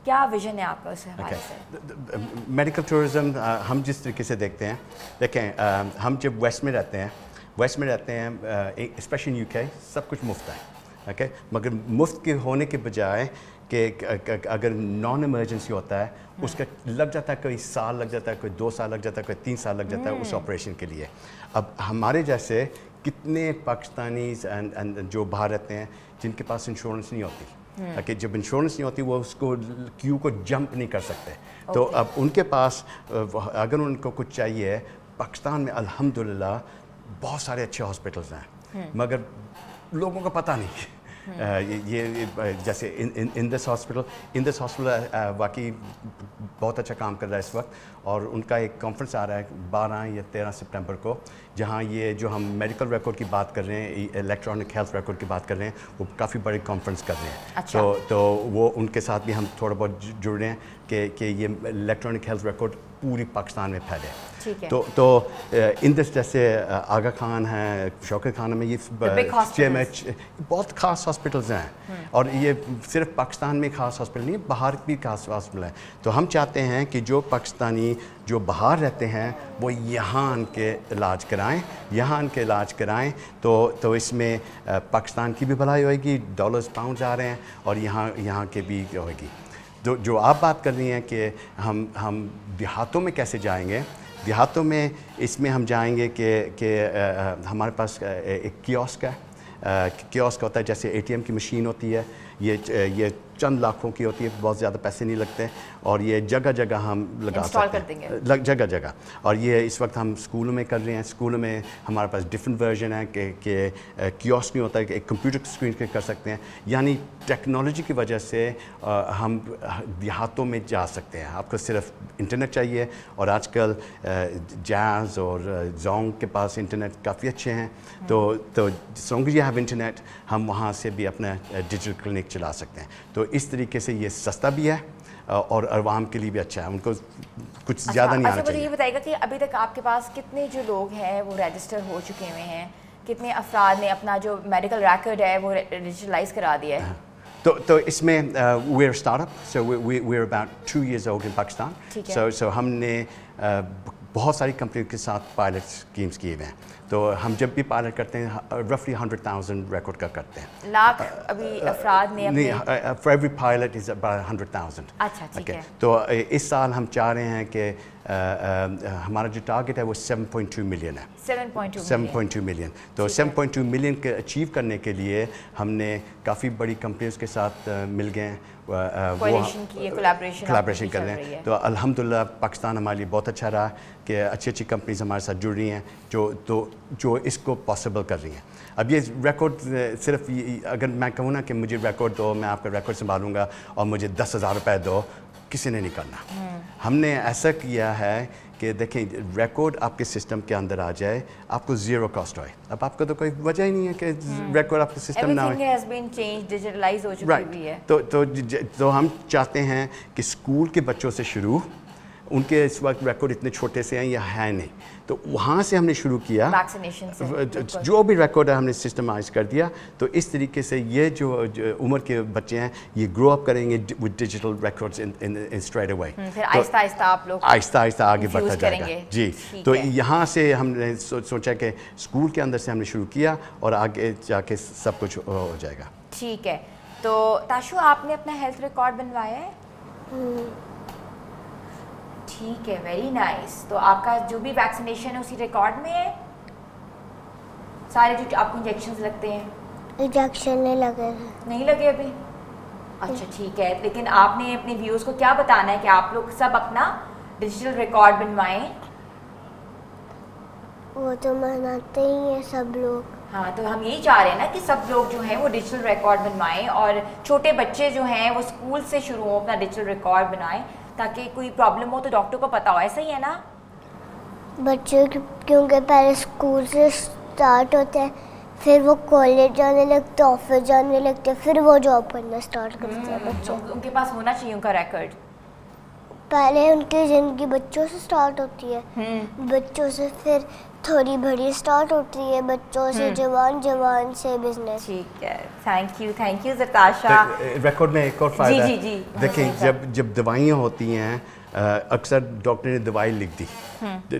क्या विजन है आपका उस हवाले से? मेडिकल टूरिज्म हम जिस तरीके से देखते हैं, देखें हम जब वेस्ट में रहते हैं स्पेशली यूके, सब कुछ मुफ्त है, ओके। मगर मुफ्त के होने के बजाय कि अगर नॉन इमरजेंसी होता है उसका लग जाता है, कोई साल लग जाता है, कोई 2 साल लग जाता है, कोई 3 साल लग जाता है उस ऑपरेशन के लिए। अब हमारे जैसे कितने पाकिस्तानीज़ जो बाहर रहते हैं जिनके पास इंश्योरेंस नहीं होती, कि जब इंश्योरेंस नहीं होती वो उसको क्यू को जंप नहीं कर सकते। तो अब उनके पास अगर उनको कुछ चाहिए, पाकिस्तान में अल्हम्दुलिल्लाह बहुत सारे अच्छे हॉस्पिटल्स हैं, मगर लोगों को पता नहीं। ये जैसे इन दिस हॉस्पिटल वाकई बहुत अच्छा काम कर रहा है इस वक्त, और उनका एक कॉन्फ्रेंस आ रहा है 12 या 13 सितंबर को, जहाँ ये जो हम मेडिकल रिकॉर्ड की बात कर रहे हैं, इलेक्ट्रॉनिक हेल्थ रिकॉर्ड की बात कर रहे हैं, वो काफ़ी बड़ी कॉन्फ्रेंस कर रहे हैं। अच्छा। तो वो उनके साथ भी हम थोड़ा बहुत जुड़ रहे हैं कि ये इलेक्ट्रॉनिक हेल्थ रिकॉर्ड पूरी पाकिस्तान में फैले। तो इन दिस जैसे आगा खान है, शौकत खान में, ये बहुत ख़ास हॉस्पिटल्स हैं, और ये सिर्फ पाकिस्तान में ख़ास हॉस्पिटल नहीं, बाहर भी ख़ास हॉस्पिटल है। तो हम चाहते हैं कि जो पाकिस्तानी जो बाहर रहते हैं वो यहाँ आके इलाज कराएं, तो इसमें पाकिस्तान की भी भलाई होएगी, डॉलर्स पाउंड्स आ रहे हैं, और यहाँ के भी होएगी। जो आप बात कर रही हैं कि हम देहातों में कैसे जाएंगे, देहातों में इसमें हम जाएंगे कि हमारे पास एक कियोस्क है। कियोस्क होता है जैसे ATM की मशीन होती है, ये चंद लाखों की होती है, बहुत ज़्यादा पैसे नहीं लगते, और ये जगह जगह हम लगा सकते हैं, जगह जगह। और ये इस वक्त हम स्कूलों में कर रहे हैं। स्कूलों में हमारे पास डिफरेंट वर्जन है कि कियोस्क नहीं होता है कि एक कंप्यूटर स्क्रीन पे कर सकते हैं, यानी टेक्नोलॉजी की वजह से हम देहातों में जा सकते हैं। आपको सिर्फ इंटरनेट चाहिए, और आजकल जैज़ और जोंग के पास इंटरनेट काफ़ी अच्छे हैं, तो सोंग यू हैव इंटरनेट, हम वहाँ से भी अपना डिजिटल क्लिनिक चला सकते हैं। तो इस तरीके से ये सस्ता भी है और अवाम के लिए भी अच्छा है, उनको कुछ ज़्यादा नहीं आना चाहिए। मुझे ये बताइएगा कि अभी तक आपके पास कितने जो लोग हैं वो रजिस्टर हो चुके हुए हैं, कितने अफराद ने अपना जो मेडिकल रिकॉर्ड है वो डिजिटलाइज करा दिया है? तो इसमें we're a startup, so we're about 2 years old in Pakistan। So हमने बहुत सारी कंपनियों के साथ पायलट स्कीम्स किए हुए हैं। तो हम जब भी पायलट करते हैं रफली 100,000 रिकॉर्ड का करते हैं। लाख अभी अफराद ने अपने for every pilot is about 100,000। अच्छा, ठीक है। तो इस साल हम चाह रहे हैं कि हमारा जो टारगेट है वो 7.2 मिलियन है। 7.2 मिलियन। तो 7.2 मिलियन के अचीव करने के लिए हमने काफ़ी बड़ी कंपनियों के साथ मिल गए हैं, कोलैबोरेशन कर रहे हैं। तो अल्हम्दुलिल्लाह पाकिस्तान हमारे लिए बहुत अच्छा रहा कि अच्छी अच्छी कंपनीज हमारे साथ जुड़ रही हैं जो इसको पॉसिबल कर रही हैं। अब ये रिकॉर्ड सिर्फ अगर मैं कहूँ ना कि मुझे रिकॉर्ड दो, मैं आपका रिकॉर्ड संभालूंगा और मुझे 10,000 रुपये दो, किसी ने नहीं करना। हमने ऐसा किया है कि देखें रिकॉर्ड आपके सिस्टम के अंदर आ जाए, आपको ज़ीरो कॉस्ट होए। अब आपको तो कोई वजह ही नहीं है कि रिकॉर्ड आपके सिस्टम ना हो। डिजिटलाइज हो चुकी है। तो हम चाहते हैं कि स्कूल के बच्चों से शुरू, उनके इस वक्त रिकॉर्ड इतने छोटे से हैं या है नहीं, तो वहाँ से हमने शुरू किया, वैक्सीनेशन से जो भी रिकॉर्ड है हमने सिस्टमाइज कर दिया। तो इस तरीके से ये जो उम्र के बच्चे हैं ये ग्रो अप करेंगे with digital records in straight away. फिर आहिस्ता आहिस्ता आप लोग आहिस्ता आगे बढ़ता जाएगा जी। तो यहाँ से हमने सोचा कि स्कूल के अंदर से हमने शुरू किया और आगे जाके सब कुछ हो जाएगा। ठीक है, तो ताशु आपने अपना हेल्थ रिकॉर्ड बनवाया है? ठीक है, वेरी नाइस। तो आपका जो भी वैक्सीनेशन है उसी रिकॉर्ड में है? सारे जो आपको इंजेक्शंस लगते हैं? इंजेक्शन नहीं लगे हैं। नहीं लगे अभी? अच्छा ठीक है, लेकिन आपने अपने व्यूअर्स को क्या बताना है कि आप लोग सब अपना डिजिटल रिकॉर्ड बनवाएं? वो तो मनाते ही हैं सब लोग। हाँ, तो हम यही चाह रहे हैं ना कि सब लोग जो हैं वो डिजिटल रिकॉर्ड बनवाएं, और छोटे बच्चे जो हैं वो स्कूल से शुरू हो अपना डिजिटल रिकॉर्ड बनाएं, ताकि कोई प्रॉब्लम हो तो डॉक्टर को पता हो। ऐसा ही है ना? बच्चे क्योंकि पहले स्कूल से स्टार्ट होते हैं, फिर वो कॉलेज जाने लगते, ऑफिस जाने लगते, फिर वो जॉब करना स्टार्ट करते हैं बच्चे। तो उनके पास होना चाहिए उनका रिकॉर्ड। पहले उनकी ज़िंदगी बच्चों से स्टार्ट होती है, बच्चों से फिर थोड़ी बड़ी स्टार्ट होती है, बच्चों से जवान, जवान से बिजनेस। ठीक है, थैंक यू ज़रताशा। रिकॉर्ड में एक और फायदा जी, जी, जी। देखिए, जब दवाइयाँ होती हैं, अक्सर डॉक्टर ने दवाई लिख दी,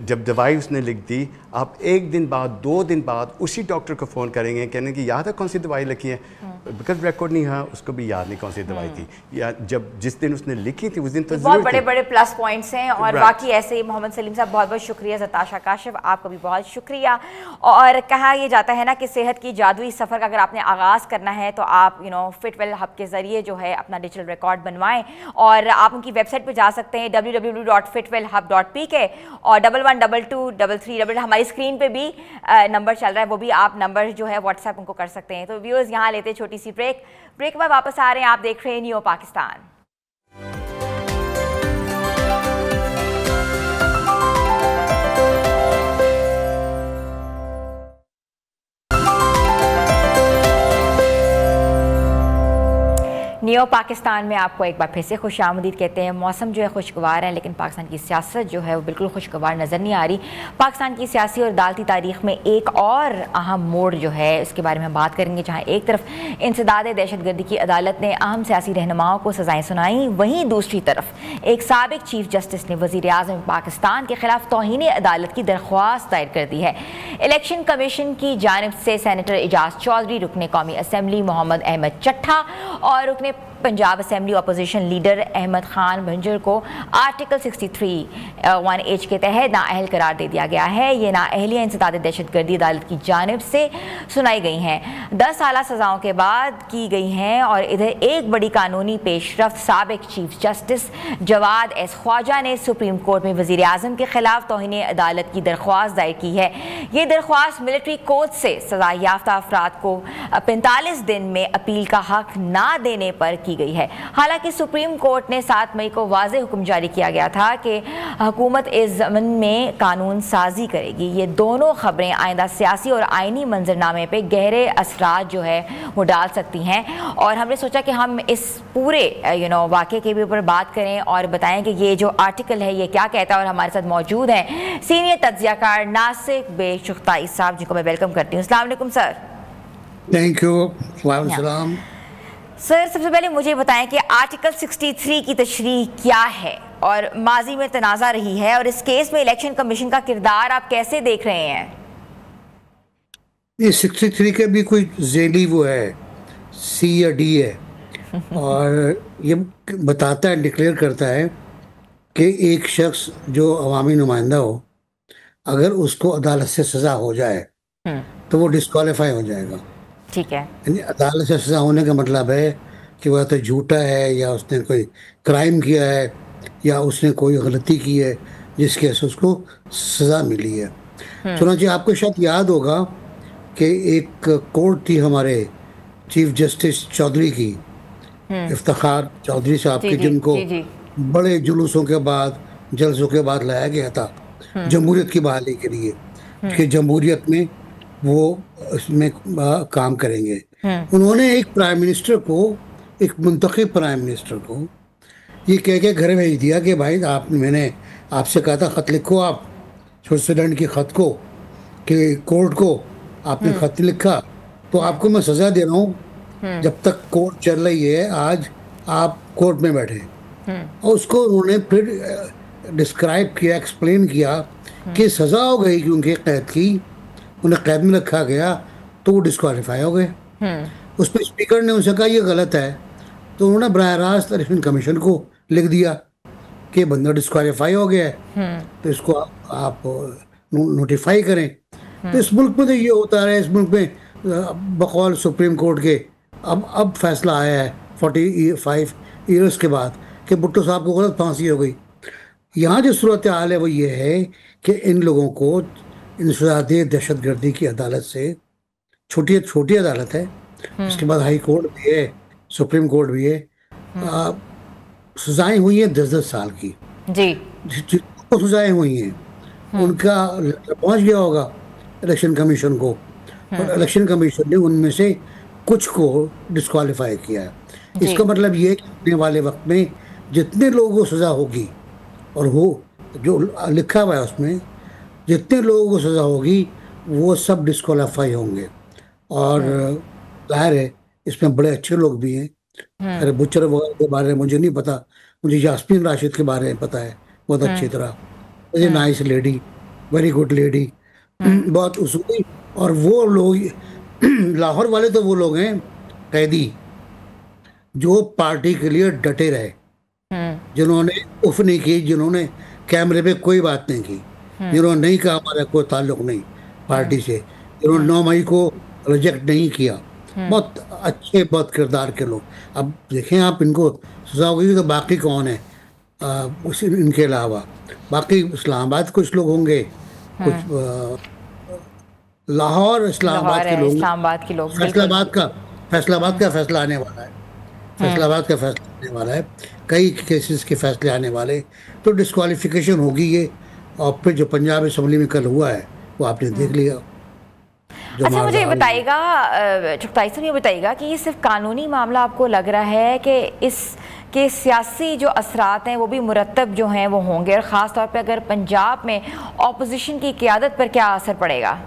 जब दवाई उसने लिख दी, आप एक दिन बाद 2 दिन बाद उसी डॉक्टर को फ़ोन करेंगे, कहने कि याद है कौन सी दवाई लिखी है? बिकॉज रिकॉर्ड नहीं है, उसको भी याद नहीं कौन सी दवाई थी, या जब जिस दिन उसने लिखी थी उस दिन तो बहुत बड़े बड़े प्लस पॉइंट्स हैं। और बाकी ऐसे ही मोहम्मद सलीम साहब बहुत बहुत शुक्रिया, ज़रताशा काशिफ आपका भी बहुत शुक्रिया। और कहा यह जाता है ना कि सेहत की जादुई सफ़र का अगर आपने आगाज़ करना है तो आप फिटवेल हब के ज़रिए जो है अपना डिजिटल रिकॉर्ड बनवाएं, और आप उनकी वेबसाइट पर जा सकते हैं www.fitwellhub.pk, और 112233 हमारी स्क्रीन पे भी नंबर चल रहा है, वो भी आप नंबर जो है व्हाट्सएप उनको कर सकते हैं। तो व्यूअर्स, यहाँ लेते हैं छोटी सी ब्रेक के बाद वापस आ रहे हैं। आप देख रहे हैं न्यू पाकिस्तान। न्यू पाकिस्तान में आपको एक बार फिर से खुशामदीद कहते हैं। मौसम जो है खुशगवार है, लेकिन पाकिस्तान की सियासत जो है वो बिल्कुल खुशगवार नज़र नहीं आ रही। पाकिस्तान की सियासी और अदालती तारीख में एक और अहम मोड़ जो है इसके बारे में हम बात करेंगे, जहाँ एक तरफ इंसदाद दहशतगर्दी की अदालत ने अहम सियासी रहनुमाओं को सज़ाएँ सुनाई, वहीं दूसरी तरफ एक साबिक चीफ जस्टिस ने वज़ीर आज़म पाकिस्तान के खिलाफ तौहीन अदालत की दरख्वास्त दायर कर दी है। इलेक्शन कमीशन की जानिब से सेनेटर एजाज चौधरी, रुकने कौमी असम्बली मोहम्मद अहमद चट्ठा और रुकने Punjab assembly opposition leader Ahmed Khan Bhachar को आर्टिकल 63(1)H के तहत नाअहल करार दे दिया गया है। ये नाअहलियाँ इंसदाद दहशतगर्दी अदालत की जानिब से सुनाई गई हैं, 10 साल सज़ाओं के बाद की गई हैं। और इधर एक बड़ी कानूनी पेशरफ्त, साबिक chief justice Jawad S Khawaja ने सुप्रीम कोर्ट में वज़ीर आज़म के खिलाफ तौहीन अदालत की दरख्वास्त दायर की है। ये दरख्वास्त मिलिट्री कोर्ट से सज़ा याफ्ता अफराद को 45 दिन में अपील का हक ना देने पर की गई है। हालांकि सुप्रीम कोर्ट ने 7 मई को वाज़ेह हुक्म जारी किया गया था कि हुकूमत इस ज़मन में कानून साजी करेगी। ये दोनों खबरें आइंदा सियासी और आइनी मंजरनामे पे गहरे असरात जो है वो डाल सकती हैं, और हमने सोचा कि हम इस पूरे वाक़े के भी ऊपर बात करें और बताएं कि ये जो आर्टिकल है ये क्या कहता है। और हमारे साथ मौजूद हैं सीनियर तज्ज़ियाकार नासिक बे चुगताई साहब, जिनको मैं वेलकम करती हूँ। अस्सलाम वालेकुम सर। Thank you. वालेकुम सलाम। सर, सबसे पहले मुझे बताएं कि आर्टिकल 63 की तशरीह क्या है और माजी में तनाज़ा रही है, और इस केस में इलेक्शन कमीशन का किरदार आप कैसे देख रहे हैं? ये 63 के भी कोई ज़ेली वो है, C या D है, और ये बताता है, डिक्लेयर करता है कि एक शख्स जो अवामी नुमाइंदा हो, अगर उसको अदालत से सज़ा हो जाए तो वो डिस्क्वालीफाई हो जाएगा। ठीक है, अदालत से सज़ा होने का मतलब है कि वह तो झूठा है, या उसने कोई क्राइम किया है, या उसने कोई गलती की है जिसकी वजह से उसको सज़ा मिली है। चुनांचे आपको शायद याद होगा कि एक कोर्ट थी हमारे चीफ जस्टिस चौधरी की, इफ्तिखार चौधरी साहब की, जिनको बड़े जुलूसों के बाद, जलसों के बाद लाया गया था जमहूरियत की बहाली के लिए, कि जमहूरियत में वो इसमें काम करेंगे। उन्होंने एक प्राइम मिनिस्टर को, एक मुंतखब प्राइम मिनिस्टर को ये कह के घर भेज दिया कि भाई मैंने आपसे कहा था ख़त लिखो, आप स्विट्ज़रलैंड की ख़त को, कि कोर्ट को आपने ख़त लिखा तो आपको मैं सज़ा दे रहा हूँ जब तक कोर्ट चल रही है, आज आप कोर्ट में बैठे। और उसको उन्होंने फिर डिस्क्राइब किया, एक्सप्लेन किया कि सज़ा हो गई क्योंकि कैद की, उन्हें कैद में रखा गया तो वो डिस्क्वालीफाई हो गए। उस पर स्पीकर ने उनसे कहा ये गलत है, तो उन्होंने बराह रास्त इलेक्शन कमीशन को लिख दिया कि बंदा डिस्क्वालीफाई हो गया है, तो इसको आप नोटिफाई करें। तो इस मुल्क में तो ये होता रहा है, इस मुल्क में बकौल सुप्रीम कोर्ट के अब फैसला आया है 45 ईयर्स के बाद कि भुट्टो साहब को गलत फांसी हो गई। यहाँ जो सूरत हाल है वो ये है कि इन लोगों को इंसदाद दहशत गर्दी की अदालत से, छोटी अदालत है, उसके बाद हाई कोर्ट भी है, सुप्रीम कोर्ट भी है, सजाएं हुई हैं 10-10 साल की जी, जिनको सजाएं हुई हैं उनका पहुंच गया होगा इलेक्शन कमीशन को, और इलेक्शन कमीशन ने उनमें से कुछ को डिस्क्वालीफाई किया है। इसका मतलब ये है कि आने वाले वक्त में जितने लोगों को सज़ा होगी, और वो जो लिखा हुआ है उसमें जितने लोगों को सज़ा होगी वो सब डिस्क्वालीफाई होंगे। और जाहिर है इसमें बड़े अच्छे लोग भी हैं। अरे बुच्चर वगैरह के बारे में मुझे नहीं पता, मुझे यास्मीन राशिद के बारे में पता है बहुत अच्छी तरह। Very nice lady, very good lady, बहुत उसूली। और वो लोग लाहौर वाले तो वो लोग हैं कैदी जो पार्टी के लिए डटे रहे, जिन्होंने उफ नहीं की, जिन्होंने कैमरे पे कोई बात नहीं की, जिन्होंने नहीं कहा हमारा कोई ताल्लुक नहीं पार्टी से, जिन्होंने 9 मई को रिजेक्ट नहीं किया। बहुत अच्छे, बहुत किरदार के लोग। अब देखें आप, इनको सजा होगी तो बाकी कौन है इनके अलावा? बाकी इस्लामाबाद कुछ लोग होंगे, कुछ लाहौर इस्लामाबाद के लोग, फैसलाबाद का फैसला आने वाला है, फैसलाबाद का फैसला आने वाला है, कई केसेस के फैसले आने वाले, तो डिस्क्वालिफिकेशन होगी ये। और फिर जो पंजाब असेंबली में कल हुआ है वो आपने देख लिया। अच्छा, मुझे ये बताइएगा चुगताई साहब, ये बताइएगा कि ये सिर्फ कानूनी मामला आपको लग रहा है कि इसके सियासी जो असरात हैं वो भी मुरतब जो हैं वो होंगे, और ख़ास तौर पे अगर पंजाब में ऑपोजिशन की क़यादत पर क्या असर पड़ेगा?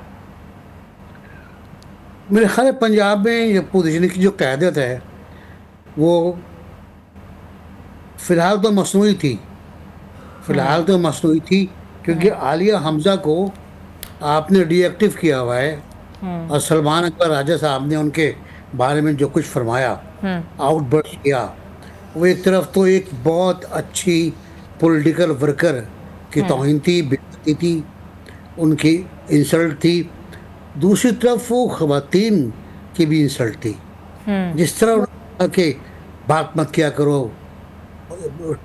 मेरे ख्याल है पंजाब में ये अपोजिशन की जो क़यादत है वो फ़िलहाल तो मसनूई थी, क्योंकि आलिया हमज़ा को आपने डीएक्टिव किया हुआ है, और सलमान अकबर राजा साहब ने उनके बारे में जो कुछ फरमाया, आउटबर्स्ट किया, वो एक तरफ तो एक बहुत अच्छी पॉलिटिकल वर्कर की तौहीन थी, बेइज्जती थी, उनकी इंसल्ट थी। दूसरी तरफ वो ख़वातीन की भी इंसल्ट थी। जिस तरह के बात मत किया करो,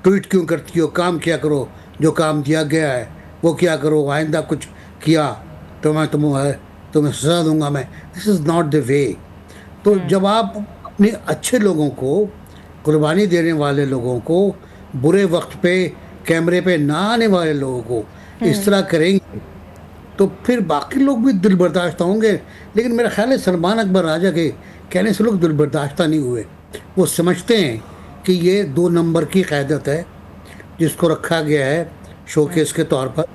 ट्वीट क्यों करती हो, काम किया करो, जो काम दिया गया है वो क्या करो, आइंदा कुछ किया तो मैं तुम्हें सजा दूंगा मैं। This is not the way. तो जब आप अपने अच्छे लोगों को, कुर्बानी देने वाले लोगों को, बुरे वक्त पे कैमरे पे ना आने वाले लोगों को इस तरह करेंगे तो फिर बाकी लोग भी दिल बर्दाश्त होंगे। लेकिन मेरा ख्याल है सलमान अकबर राजा के कहने से लोग दिल बर्दाश्त नहीं हुए। वो समझते हैं कि ये 2 नंबर की क़यादत है जिसको रखा गया है शोकेस के तौर पर।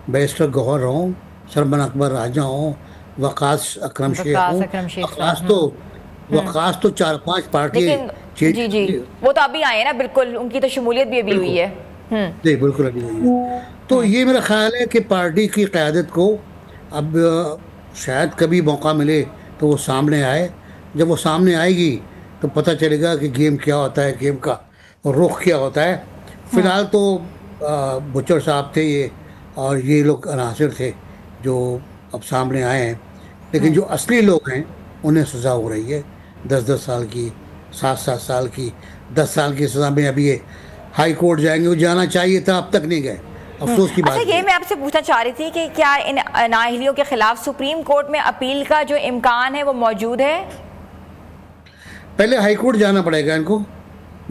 बैरिस्टर गौहर हों, सलमान अकबर राजा हों, वकास अकरम शेख हों, वकास तो 4-5 पार्टी जी वो तो अभी आए हैं ना, बिल्कुल उनकी तो शमूलियत भी अभी हुई है। जी बिल्कुल अभी हुई है। तो ये मेरा ख्याल है कि पार्टी की क़यादत को अब शायद कभी मौका मिले तो वो सामने आए। जब वो सामने आएगी तो पता चलेगा कि गेम क्या होता है, गेम का रुख क्या होता है। फ़िलहाल तो बुच्चर साहब थे ये, और ये लोग अनासिर थे जो अब सामने आए हैं, लेकिन जो असली लोग हैं उन्हें सज़ा हो रही है 10-10 साल की, 7-7 साल की, 10 साल की सज़ा में। अभी ये हाई कोर्ट जाएंगे, वो जाना चाहिए था, अब तक नहीं गए, अफसोस की बात। अच्छा, ये मैं आपसे पूछना चाह रही थी कि क्या इन नाअहलियों के खिलाफ सुप्रीम कोर्ट में अपील का जो इम्कान है वो मौजूद है? पहले हाई कोर्ट जाना पड़ेगा इनको,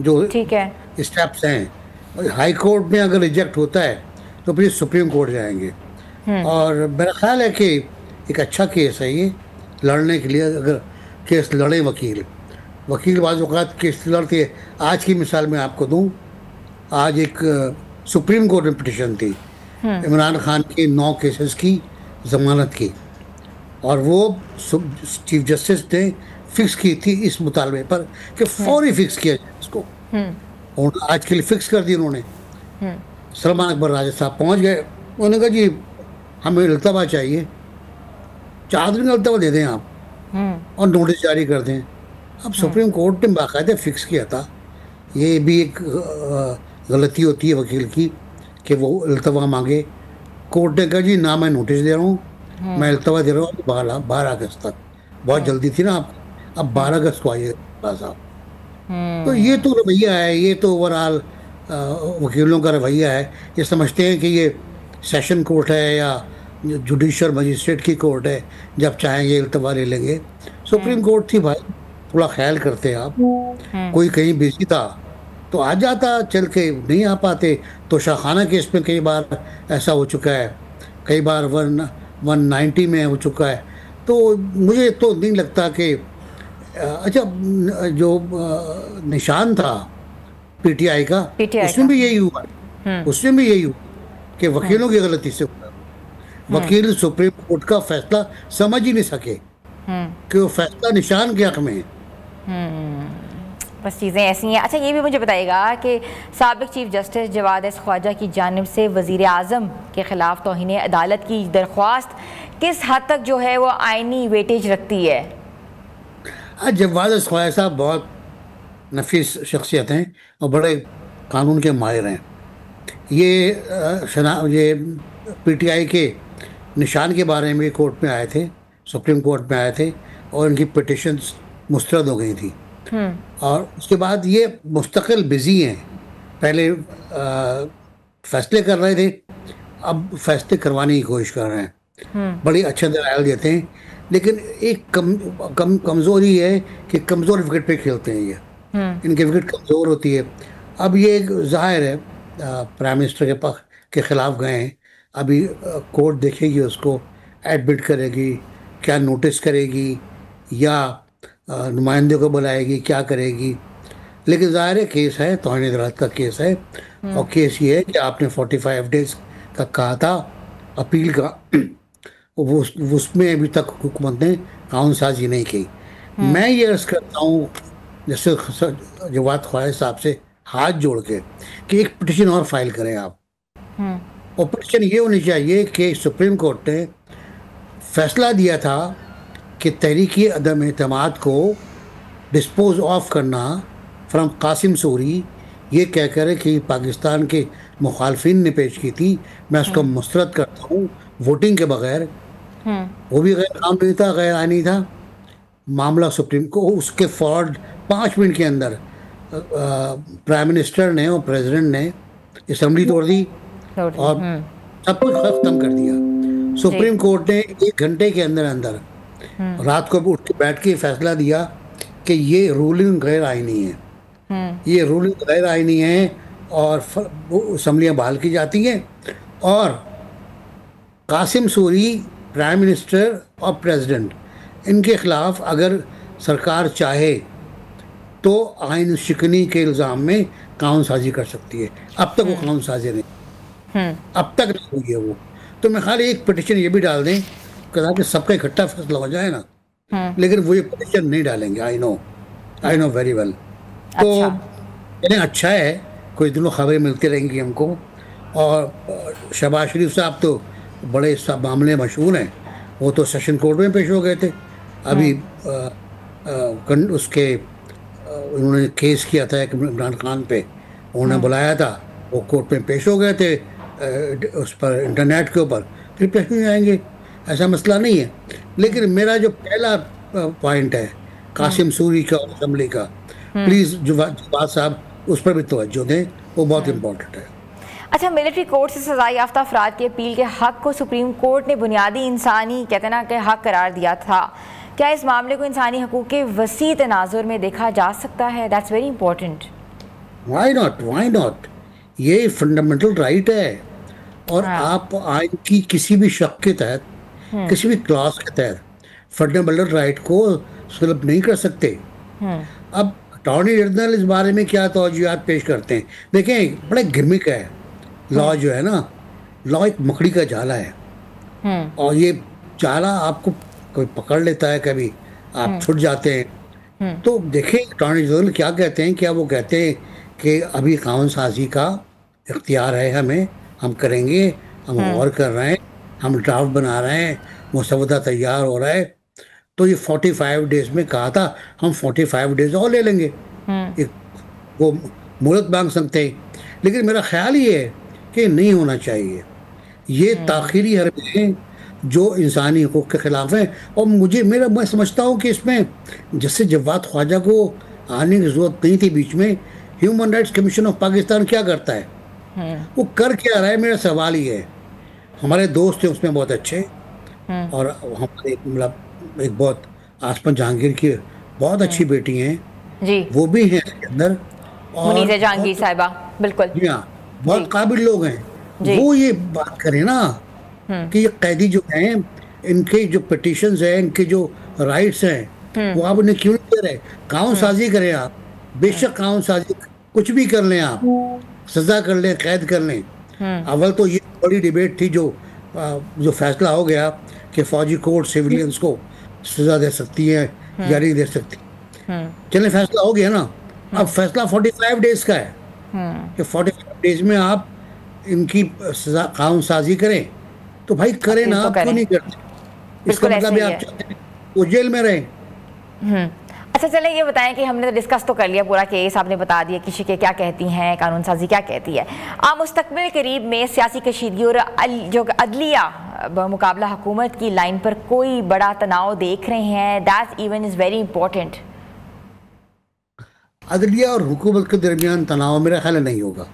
जो ठीक है स्टेप्स हैं। हाई कोर्ट में अगर रिजेक्ट होता है तो फिर सुप्रीम कोर्ट जाएंगे। और मेरा ख्याल है कि एक अच्छा केस है ये लड़ने के लिए। अगर केस लड़े वकील बाज़ औक़ात केस लड़ते हैं। आज की मिसाल मैं आपको दूं, आज एक सुप्रीम कोर्ट में पिटिशन थी इमरान खान के 9 केसेस की ज़मानत की, और वो चीफ जस्टिस ने फिक्स की थी इस मुतालबे पर कि फौरी फिक्स किया जाए इसको। और आज के लिए फिक्स कर दी उन्होंने। सलमान अकबर राजा साहब पहुंच गए, उन्होंने कहा जी हमें इल्तवा चाहिए, 4 दिन का इल्तवा दे दें आप और नोटिस जारी कर दें। अब सुप्रीम कोर्ट ने बाकायदा फिक्स किया था, ये भी एक गलती होती है वकील की कि वो इल्तवा मांगे। कोर्ट ने कहा जी ना मैं नोटिस दे रहा हूँ, मैं इल्तवा दे रहा हूँ 12 अगस्त तक। बहुत जल्दी थी ना आप, अब 12 अगस्त को आइए साहब। तो ये तो रवैया है, ये तो ओवरऑल वकीलों का रवैया है। ये समझते हैं कि ये सेशन कोर्ट है या जुडिशल मजिस्ट्रेट की कोर्ट है, जब चाहेंगे इल्तवा ले लेंगे। सुप्रीम कोर्ट थी भाई, थोड़ा ख्याल करते आप। कोई कहीं बिजी था तो आ जाता, चल के नहीं आ पाते तो शाखाना केस में कई बार ऐसा हो चुका है, कई बार 190 में हो चुका है। तो मुझे तो नहीं लगता कि अच्छा जो निशान था पीटीआई का, उसमें भी यही हुआ, उसमें भी यही हुआ कि वकीलों की गलती से हुआ। वकील सुप्रीम कोर्ट का फैसला समझ ही नहीं सके कि वो फैसला निशान के हक में है। बस चीज़ें ऐसी हैं। अच्छा ये भी मुझे बताइएगा कि साबिक chief justice Jawad S Khawaja की जानिब से वज़ीर आज़म के ख़िलाफ़ तौहीन अदालत की दरख्वास्त किस हद तक जो है वो आइनी वेटेज रखती है? जवाद एस ख्वाजा साहब बहुत नफीस शख्सियत हैं और बड़े कानून के माहिर हैं। ये पीटीआई के निशान के बारे में कोर्ट में आए थे, सुप्रीम कोर्ट में आए थे और इनकी पिटिशन्स मुस्तरद हो गई थी। और उसके बाद ये मुस्तकिल बिजी हैं। पहले फैसले कर रहे थे, अब फैसले करवाने की कोशिश कर रहे हैं, बड़ी अच्छे दलाइल देते हैं। लेकिन एक कमज़ोरी है कि कमज़ोर विकेट पे खेलते हैं ये, इनकी विकेट कमज़ोर होती है। अब ये ज़ाहिर है प्राइम मिनिस्टर के ख़िलाफ़ गए हैं, अभी कोर्ट देखेगी, उसको एडमिट करेगी, क्या नोटिस करेगी या नुमाइंदे को बुलाएगी, क्या करेगी। लेकिन ज़ाहिर है केस है, तौहीन अदालत का केस है। और केस ये है कि आपने 45 डेज़ का कहा था अपील का, उसमें अभी तक हुकूमत ने कानून साजी नहीं की। मैं ये अर्ज़ करता हूँ जैसे जवाद ख्वाजा साहब से हाथ जोड़ के कि एक पिटिशन और फाइल करें आप। और पिटिशन ये होनी चाहिए कि सुप्रीम कोर्ट ने फैसला दिया था कि तहरीकी अदम एतमाद को डिस्पोज ऑफ करना फ्रॉम कासिम सूरी, ये कहकर कि पाकिस्तान के मुखालफिन ने पेश की थी, मैं उसको मुस्तरद करता हूँ वोटिंग के बगैर। वो भी गैर कानूनी था, गैर आईनी था। मामला सुप्रीम को उसके फौरन 5 मिनट के अंदर प्राइम मिनिस्टर ने और प्रेसिडेंट ने असम्बली तोड़ दी और सब कुछ खत्म कर दिया। सुप्रीम कोर्ट ने 1 घंटे के अंदर अंदर रात को उठ के बैठ के फैसला दिया कि ये रूलिंग गैर आईनी है, ये रूलिंग गैर आईनी है और असम्बलियाँ बहाल की जाती हैं। और कासिम सूरी प्राइम मिनिस्टर और प्रेसिडेंट, इनके ख़िलाफ़ अगर सरकार चाहे तो आइन शिकनी के इल्ज़ाम में कानून साजी कर सकती है। अब तक वो कानून साजी नहीं, अब तक नहीं हुई है वो। तो मैं खाली एक पिटिशन ये भी डाल दें कि सबका इकट्ठा फैसला हो जाए ना, लेकिन वो ये पिटिशन नहीं डालेंगे। I know very well. तो यानी अच्छा है, कोई दिनों खबरें मिलती रहेंगी हमको। और शहबाज शरीफ साहब तो बड़े सब मामले मशहूर हैं, वो तो सेशन कोर्ट में पेश हो गए थे। अभी उसके उन्होंने केस किया था एक इमरान खान पे, उन्होंने बुलाया था, वो कोर्ट में पेश हो गए थे उस पर इंटरनेट के ऊपर, फिर पेश नहीं आएंगे, ऐसा मसला नहीं है। लेकिन मेरा जो पहला पॉइंट है कासिम सूरी का और असम्बली का, प्लीज़ जवाद साहब उस पर भी तवज्जो दें, वो बहुत इम्पोर्टेंट है। अच्छा, मिलिट्री कोर्ट से सज़ा याफ्ता अफराद की अपील के हक़ को सुप्रीम कोर्ट ने बुनियादी इंसानी कहते ना कि हक़ करार दिया था। क्या इस मामले को इंसानी हकूक़ के वसी तनाजुर में देखा जा सकता है? That's very important. Why not, ये फंडामेंटल राइट है। और आप आइन की किसी भी शक के तहत, किसी भी क्लास के तहत फंडामेंटल राइट को सुलभ नहीं कर सकते। अब अटॉर्नी जनरल इस बारे में क्या तवज्जुहात पेश करते हैं? देखें, बड़ा गिमिक है लॉ जो है ना, लॉ एक मकड़ी का जाला है और ये जाला आपको कोई पकड़ लेता है, कभी आप छूट जाते हैं। तो देखें अटॉर्नी जनरल क्या कहते हैं, क्या वो कहते हैं कि अभी कानून साजी का इख्तियार है हमें, हम करेंगे, हम गौर कर रहे हैं, हम ड्राफ्ट बना रहे हैं, मुसवदा तैयार हो रहा है। तो ये 45 डेज में कहा था हम 45 डेज और ले लेंगे, वो मोहलत मांग सकते हैं, लेकिन मेरा ख्याल ये है कि नहीं होना चाहिए। ये ताखीरी हरकतें जो इंसानी हकूक़ के ख़िलाफ़ हैं, और मैं समझता हूँ कि इसमें जैसे जवाद ख्वाजा को आने की ज़रूरत नहीं थी बीच में। Human rights commission of Pakistan क्या करता है, वो कर क्या रहा है, मेरा सवाल ये है। हमारे दोस्त हैं उसमें बहुत अच्छे, और हमारे मतलब एक बहुत आसमान जहांगीर की बहुत अच्छी बेटी हैं जी, वो भी हैं इसके अंदर, और मुनीज़ा जहांगीर साहिबा, बिल्कुल जी हाँ, बहुत काबिल लोग हैं। वो ये बात करें ना कि ये कैदी जो हैं, इनके जो पिटिशंस हैं, इनके जो राइट्स हैं, वो आप उन्हें क्यों नहीं दे रहे? कानून साजी करें आप, बेशक कानून साजी कुछ भी कर लें आप, सजा कर लें, कैद कर लें। अव्वल तो ये बड़ी डिबेट थी जो फैसला हो गया कि फौजी कोर्ट सिविलियंस को सजा दे सकती है या नहीं दे सकती। चले फैसला हो गया ना, अब फैसला 45 डेज का है कि 45 डेज में आप इनकी सजा कानून साजी करें। तो भाई करें ना, आप क्यों नहीं करते? इसका मतलब आप चाहते हैं वो जेल में रहें। अच्छा चलें, ये बताएं कि हमने तो डिस्कस तो कर लिया पूरा केस, आपने बता दिया कि शिके क्या कहती हैं, कानून साजी क्या कहती है। आप मुस्तकबिल करीब में सियासी कशीदगी और जो अदलिया मुकाबला हुकूमत की लाइन पर कोई बड़ा तनाव देख रहे हैं? That even is very important. अदलिया और हुकूमत के दरमियान तनाव मेरा ख्याल नहीं होगा।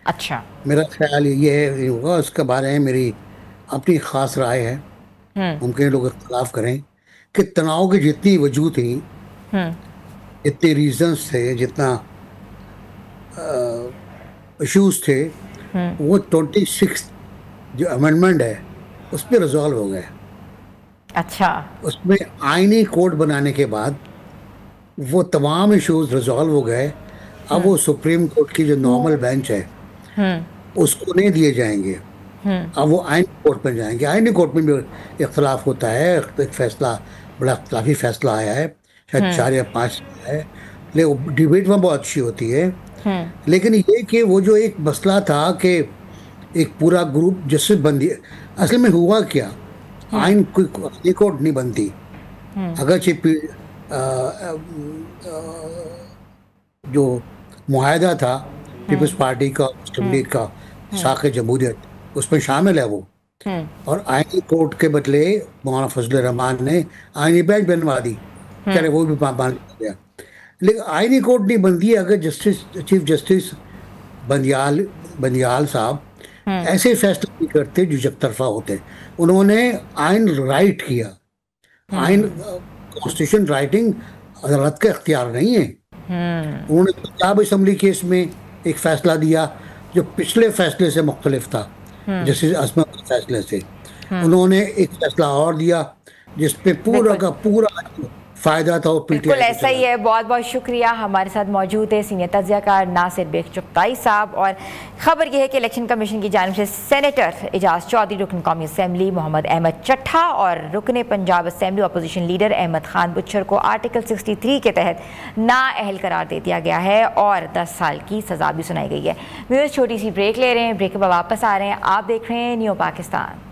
अच्छा, मेरा ख्याल ये होगा, उसके बारे में मेरी अपनी ख़ास राय है, मुमकिन लोग इख्तलाफ करें, कि तनाव की जितनी वजूद थी, इतने रीजंस थे, जितना इश्यूज थे, वो 26 जो अमेंडमेंट है उस पर रिजॉल्व हो गए। अच्छा, उसमें आईनी कोड बनाने के बाद वो तमाम इश्यूज रिजॉल्व हो गए। अब वो सुप्रीम कोर्ट की जो नॉर्मल बेंच है उसको नहीं दिए जाएंगे, अब वो आईनी कोर्ट में जाएंगे। आईनी कोर्ट में भी इख्तलाफ होता है, एक फैसला बड़ा इख्तलाफी फैसला आया है, शायद 4 या 5 है, लेकिन डिबेट में बहुत अच्छी होती है। लेकिन ये कि वो जो एक मसला था कि एक पूरा ग्रुप जस्टिस बन दिया, असल में हुआ क्या, आइन कोई कोर्ट नहीं बनती। अगर जो मुआहदा था पीपल्स पार्टी का, मुस्लिम लीग का, साखे जमहूरियत, उसमें शामिल है वो, और आईनी कोर्ट के बदले मौलाना फजल रहमान ने आईनी बेंच बनवा दी, चाहे वो भी मान लिया। लेकिन आईनी कोर्ट नहीं बनती अगर चीफ जस्टिस बंदियाल साहब ऐसे फैसले नहीं करते जो एक तरफा होते। उन्होंने आइन राइट किया, आइन कॉन्स्टिट्यूशन राइटिंग अदालत का इख्तियार नहीं है। उन्होंने पंजाब असम्बली केस में एक फैसला दिया जो पिछले फैसले से मुख्तलिफ था, जस्टिस असमत के फैसले से। उन्होंने एक फैसला और दिया जिसपे पूरा का पूरा फायदा था। बिल्कुल ऐसा ही है। बहुत बहुत शुक्रिया। हमारे साथ मौजूद है सीनियर तज्ज़ियाकार नासिर बेग चुगताई साहब। और ख़बर यह है कि इलेक्शन कमीशन की जानिब से सेनेटर एजाज चौधरी, रुकन कौमी असम्बली मोहम्मद अहमद चट्ठा और रुकन Punjab assembly opposition leader Ahmed Khan Bhachar को आर्टिकल 63 के तहत नाअहल करार दे दिया गया है और 10 साल की सज़ा भी सुनाई गई है। व्यूअर्स, छोटी सी ब्रेक ले रहे हैं, ब्रेक के बाद वापस आ रहे हैं। आप देख रहे हैं न्यू पाकिस्तान।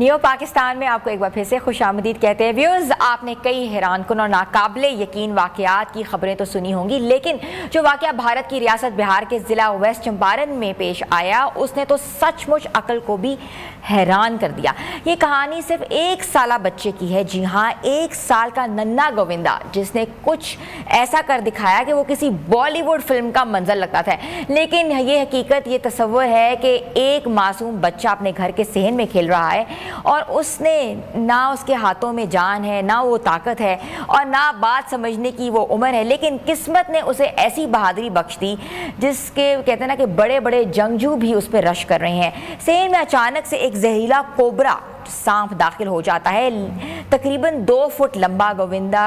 न्यू पाकिस्तान में आपको एक बार फिर से खुशामदीद कहते हैं। व्यूअर्स, आपने कई हैरानकुन और नाकाबिले यकीन वाक़यात की खबरें तो सुनी होंगी, लेकिन जो वाक़या भारत की रियासत बिहार के ज़िला वेस्ट चंपारण में पेश आया उसने तो सचमुच अकल को भी हैरान कर दिया। ये कहानी सिर्फ 1 साला बच्चे की है। जी हाँ, 1 साल का नन्ना गोविंदा, जिसने कुछ ऐसा कर दिखाया कि वो किसी बॉलीवुड फिल्म का मंजर लगता था। लेकिन ये हकीकत, ये तस्वर है कि एक मासूम बच्चा अपने घर के सहन में खेल रहा है और उसने ना उसके हाथों में जान है, ना वो ताकत है और ना बात समझने की वो उम्र है, लेकिन किस्मत ने उसे ऐसी बहादुरी बख्श दी जिसके कहते हैं ना कि बड़े बड़े जंगजू भी उस पर रश कर रहे हैं। सेन में अचानक से एक जहरीला कोबरा सांप दाखिल हो जाता है। तकरीबन 2 फुट लंबा गोविंदा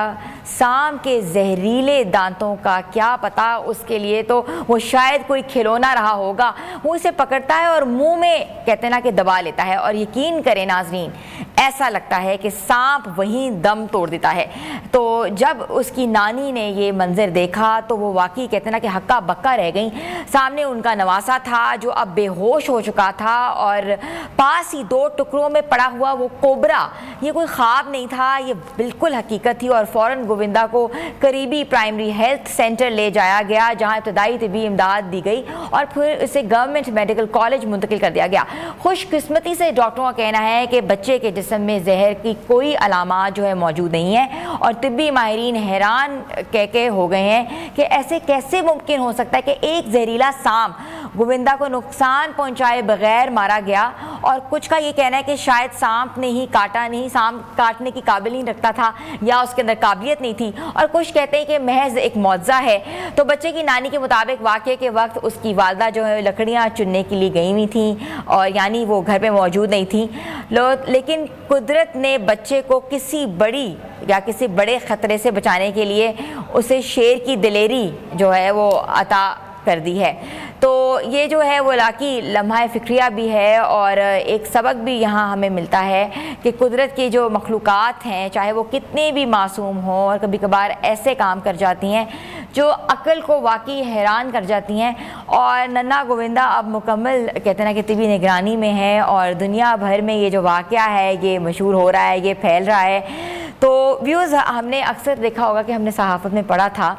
सांप के जहरीले दांतों का क्या पता, उसके लिए तो वो शायद कोई खिलौना रहा होगा। वो इसे पकड़ता है और मुंह में कहते ना कि दबा लेता है। और यकीन करें नाजरीन, ऐसा लगता है कि सांप वहीं दम तोड़ देता है। तो जब उसकी नानी ने ये मंजर देखा तो वो वाकई कहते ना कि हक्का बक्का रह गई। सामने उनका नवासा था जो अब बेहोश हो चुका था और पास ही 2 टुकड़ों में पड़ा हुआ वो कोबरा, ये कोई ख्वाब नहीं था, ये बिल्कुल हकीकत थी। और फ़ौरन गोविंदा को करीबी प्राइमरी हेल्थ सेंटर ले जाया गया जहाँ इब्तदाई तिब्बी इमदाद दी गई और फिर इसे गवर्नमेंट मेडिकल कॉलेज मुंतकिल कर दिया गया। खुशकिस्मती से डॉक्टरों का कहना है कि बच्चे के जिस्म में जहर की कोई अलामात जो है मौजूद नहीं है और तिब्बी माहिरीन हैरान कह हो गए हैं कि ऐसे कैसे मुमकिन हो सकता है कि एक जहरीला सांप गोविंदा को नुकसान पहुंचाए बगैर मारा गया। और कुछ का ये कहना है कि शायद सांप ने ही काटा नहीं, सांप काटने की काबिल नहीं रखता था या उसके अंदर काबिलियत नहीं थी, और कुछ कहते हैं कि महज एक मौजज़ा है। तो बच्चे की नानी के मुताबिक वाक़े के वक्त उसकी वालदा जो है लकड़ियाँ चुनने के लिए गई हुई थी और यानी वो घर पे मौजूद नहीं थी। लेकिन कुदरत ने बच्चे को किसी बड़े ख़तरे से बचाने के लिए उसे शेर की दिलेरी जो है वो अता कर दी है। तो ये जो है वो लाकी लम्हा फ़िक्रिया भी है और एक सबक भी यहाँ हमें मिलता है कि कुदरत की जो मखलूक़ात हैं चाहे वो कितने भी मासूम हों और कभी कभार ऐसे काम कर जाती हैं जो अक्ल को वाकई हैरान कर जाती हैं। और नन्हा गोविंदा अब मुकम्मल कहते ना कि तिब्बी निगरानी में है और दुनिया भर में ये जो वाक़या है ये मशहूर हो रहा है, ये फैल रहा है। तो व्यूज़ हमने अक्सर देखा होगा कि हमने सहाफ़त में पढ़ा था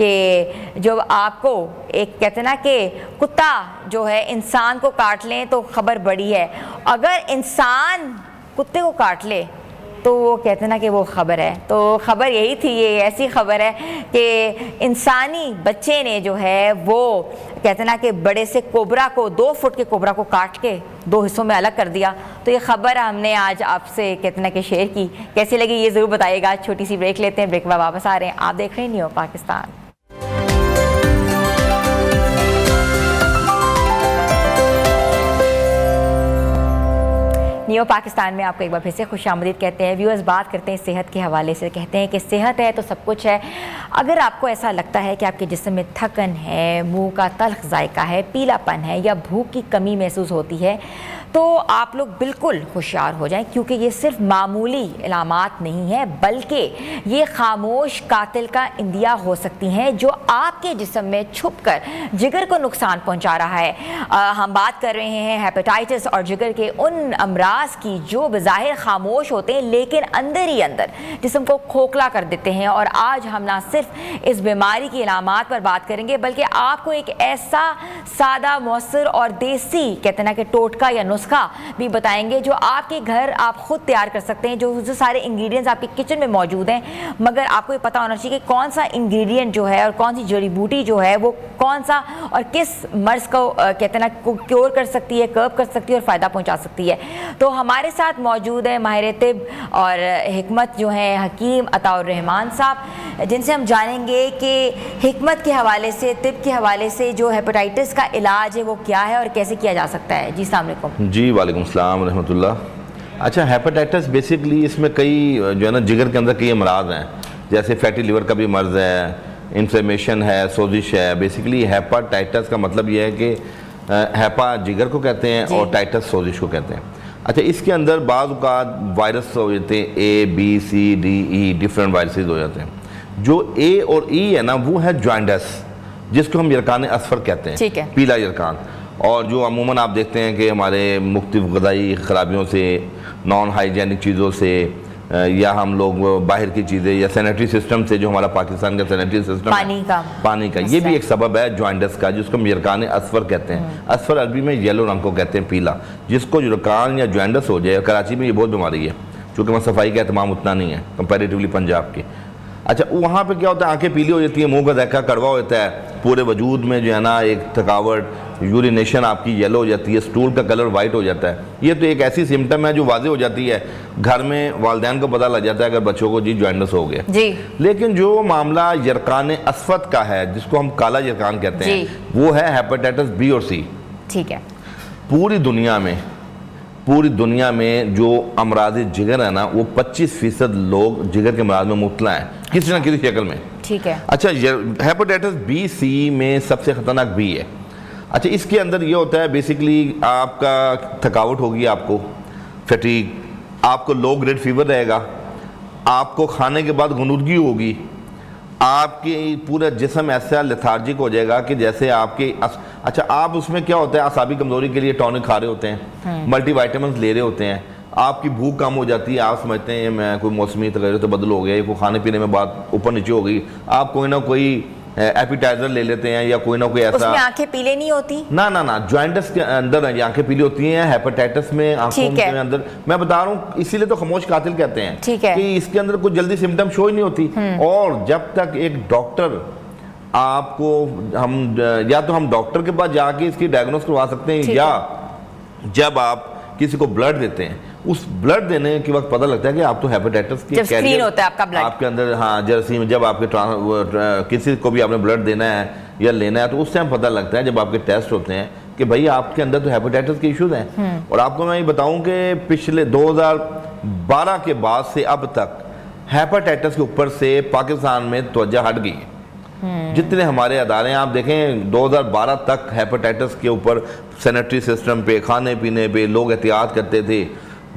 कि जब आपको एक कहते ना कि कुत्ता जो है इंसान को काट लें तो ख़बर बड़ी है, अगर इंसान कुत्ते को काट ले तो वो कहते ना कि वो ख़बर है। तो ख़बर यही थी, ये ऐसी ख़बर है कि इंसानी बच्चे ने जो है वो कहते ना कि बड़े से कोबरा को 2 फुट के कोबरा को काट के 2 हिस्सों में अलग कर दिया। तो ये ख़बर हमने आज आपसे कहते ना कि शेयर की, कैसी लगी ये ज़रूर बताइएगा। छोटी सी ब्रेक लेते हैं, ब्रेक में वापस आ रहे हैं। आप देख रहे हैं न्यू पाकिस्तान। न्यू पाकिस्तान में आपको एक बार फिर से खुशामदीद कहते हैं। व्यूअर्स, बात करते हैं सेहत के हवाले से। कहते हैं कि सेहत है तो सब कुछ है। अगर आपको ऐसा लगता है कि आपके जिस्म में थकन है, मुंह का तल्ख जायका है, पीलापन है या भूख की कमी महसूस होती है तो आप लोग बिल्कुल होशियार हो जाएं, क्योंकि ये सिर्फ मामूली इलामात नहीं है बल्कि ये खामोश कातिल का इंदिया हो सकती हैं जो आपके जिस्म में छुपकर जिगर को नुकसान पहुंचा रहा है। हम बात कर रहे हैं हेपेटाइटिस और जिगर के उन अमराज की जो बज़ाहिर खामोश होते हैं लेकिन अंदर ही अंदर जिस्म को खोखला कर देते हैं। और आज हम ना सिर्फ इस बीमारी की इलामात पर बात करेंगे बल्कि आपको एक ऐसा सादा, मौसर और देसी कहते ना कि टोटका या नुस्खा भी बताएंगे जो आपके घर आप खुद तैयार कर सकते हैं। जो सारे इंग्रेडिएंट्स आपके किचन में मौजूद हैं, मगर आपको ये पता होना चाहिए कि कौन सा इंग्रेडिएंट जो है और कौन सी जड़ी बूटी जो है वो कौन सा और किस मर्ज को कहते ना को क्योर कर सकती है, कर्ब कर सकती है और फ़ायदा पहुंचा सकती है। तो हमारे साथ मौजूद है माहिर तिब और हिकमत जो है हकीम अताउर रहमान साहब, जिनसे हम जानेंगे कि हिकमत के हवाले से, तिब के हवाले से जो हेपेटाइटिस का इलाज है वो क्या है और कैसे किया जा सकता है। जी अस्सलाम वालेकुम। जी वालेकुम सलाम रहमतुल्लाह। अच्छा, हेपेटाइटिस बेसिकली इसमें कई जो है ना जिगर के अंदर कई अमराज हैं, जैसे फैटी लिवर का भी मर्ज़ है, इन्फ्लेमेशन है, सोजिश है। बेसिकली हेपेटाइटिस का मतलब ये है कि हेपा जिगर को कहते हैं और टाइटस सोजिश को कहते हैं। अच्छा, इसके अंदर बाज़ औक़ात वायरस हो जाते हैं, A, B, C, D, E, different viruses हो जाते हैं। जो A और E है ना वो है जॉइंडस, जिसको हम यरकान असफर कहते हैं, ठीक है, पीला यरकान। और जो अमूमन आप देखते हैं कि हमारे मुख्तलिफ ग़िज़ाई ख़राबियों से, नॉन हाइजेनिक चीज़ों से या हम लोग बाहर की चीज़ें या सैनिटरी सिस्टम से, जो हमारा पाकिस्तान का सैनिटरी सिस्टम पानी का ये भी एक सबब है जॉइंडस का, जिसको हम यरकान असफर कहते हैं। असफर अरबी में येलो रंग को कहते हैं, पीला। जिसको यरकान या जॉइंडस हो जाए, कराची में ये बहुत बीमारी है क्योंकि वहाँ सफाई का एहतमाम उतना नहीं है कंपेरेटिवली पंजाब की। अच्छा, वहाँ पे क्या होता है, आंखें पीली हो जाती है, मुंह का दैका कड़वा होता है, पूरे वजूद में जो है ना एक थकावट, यूरिनेशन आपकी येलो हो जाती है, स्टूल का कलर वाइट हो जाता है। ये तो एक ऐसी सिम्टम है जो वाज़ेह हो जाती है, घर में वालिदैन को पता लग जाता है अगर बच्चों को जी जॉइंडस हो गया जी। लेकिन जो मामला यरकान असफत का है, जिसको हम काला यरकान कहते हैं, वो है हेपेटाइटिस B और C। ठीक है। पूरी दुनिया में जो अमराज जिगर है ना वो 25% लोग जिगर के अमराज में मुब्तला हैं किसी न किसी शक्ल में। ठीक है। अच्छा, हेपेटाइटिस B, C में सबसे खतरनाक B है। अच्छा, इसके अंदर ये होता है बेसिकली आपका थकावट होगी, आपको फटीग, आपको लो ग्रेड फीवर रहेगा, आपको खाने के बाद गुनूदगी होगी, आपके पूरा जिस्म ऐसा लेथार्जिक हो जाएगा कि जैसे आपके अच्छा, आप उसमें क्या होता है, आसाबी कमजोरी के लिए टॉनिक खा रहे होते हैं, मल्टीविटामिन्स ले रहे होते हैं, आपकी भूख कम हो जाती है, आप समझते हैं मैं कोई मौसमी तगैर तो बदल हो गया, कोई खाने पीने में बात ऊपर नीचे हो गई, आप कोई ना कोई एपिटाइजर ले लेते हैं या कोई ना कोई ऐसा। उसमें आंखें पीले नहीं होती? ना, जॉइंटिस के अंदर आंखें पीली होती हैं, हेपेटाइटिस में आंखों के अंदर, मैं बता रहा हूँ, इसीलिए तो खामोश कातिल कहते हैं कि इसके अंदर कुछ जल्दी सिम्टम शो ही नहीं होती। और जब तक एक डॉक्टर आपको, या तो हम डॉक्टर के पास जाके इसकी डायग्नोस करवा सकते हैं, या जब आप किसी को ब्लड देते हैं, उस ब्लड देने के वक्त पता लगता है कि आप तो हेपेटाइटिस के कैरियर होता है आपका ब्लड आपके अंदर। हाँ, जरासीम, जब आपके किसी को भी आपने ब्लड देना है या लेना है, तो उस टाइम पता लगता है जब आपके टेस्ट होते हैं कि भाई आपके अंदर तो हेपेटाइटिस के इश्यूज हैं। और आपको मैं ये बताऊं कि पिछले 2012 के बाद से अब तक हेपेटाइटिस के ऊपर से पाकिस्तान में तवज्जो हट गई है। जितने हमारे अदारे हैं आप देखें, 2012 तक हेपेटाइटिस के ऊपर सैनिटरी सिस्टम पे, खाने पीने पे लोग एहतियात करते थे।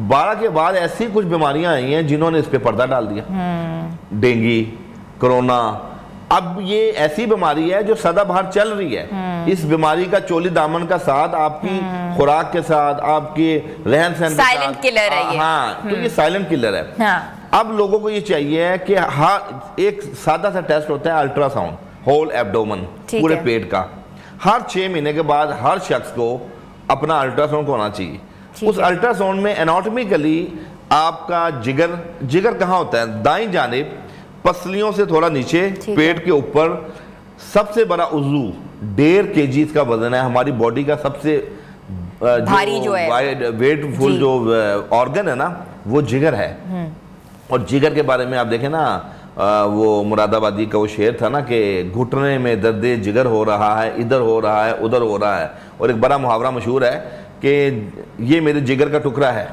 12 के बाद ऐसी कुछ बीमारियां आई हैं जिन्होंने इस पे पर्दा डाल दिया, डेंगू, कोरोना। अब ये ऐसी बीमारी है जो सदाबहार चल रही है। इस बीमारी का चोली दामन का साथ आपकी खुराक के साथ, आपके रहन सहन के साइलेंट साथ, किलर है ये। हाँ, तो ये साइलेंट किलर है। हाँ। अब लोगों को ये चाहिए कि एक सादा सा टेस्ट होता है अल्ट्रासाउंड, होल एब्डोमेन, पूरे पेट का। हर 6 महीने के बाद हर शख्स को अपना अल्ट्रासाउंड होना चाहिए। उस अल्ट्रासाउंड में एनाटॉमिकली आपका जिगर कहाँ होता है, दाईं जानिब पसलियों से थोड़ा नीचे, पेट के ऊपर। सबसे बड़ा उज़ू 1.5 kg का वजन है। हमारी बॉडी का सबसे भारी जो है, वेटफुल जो ऑर्गन है ना, वो जिगर है। और जिगर के बारे में आप देखें ना, वो मुरादाबादी का वो शेर था ना कि घुटने में दर्द जिगर हो रहा है, इधर हो रहा है, उधर हो रहा है। और एक बड़ा मुहावरा मशहूर है कि ये मेरे जिगर का टुकड़ा है।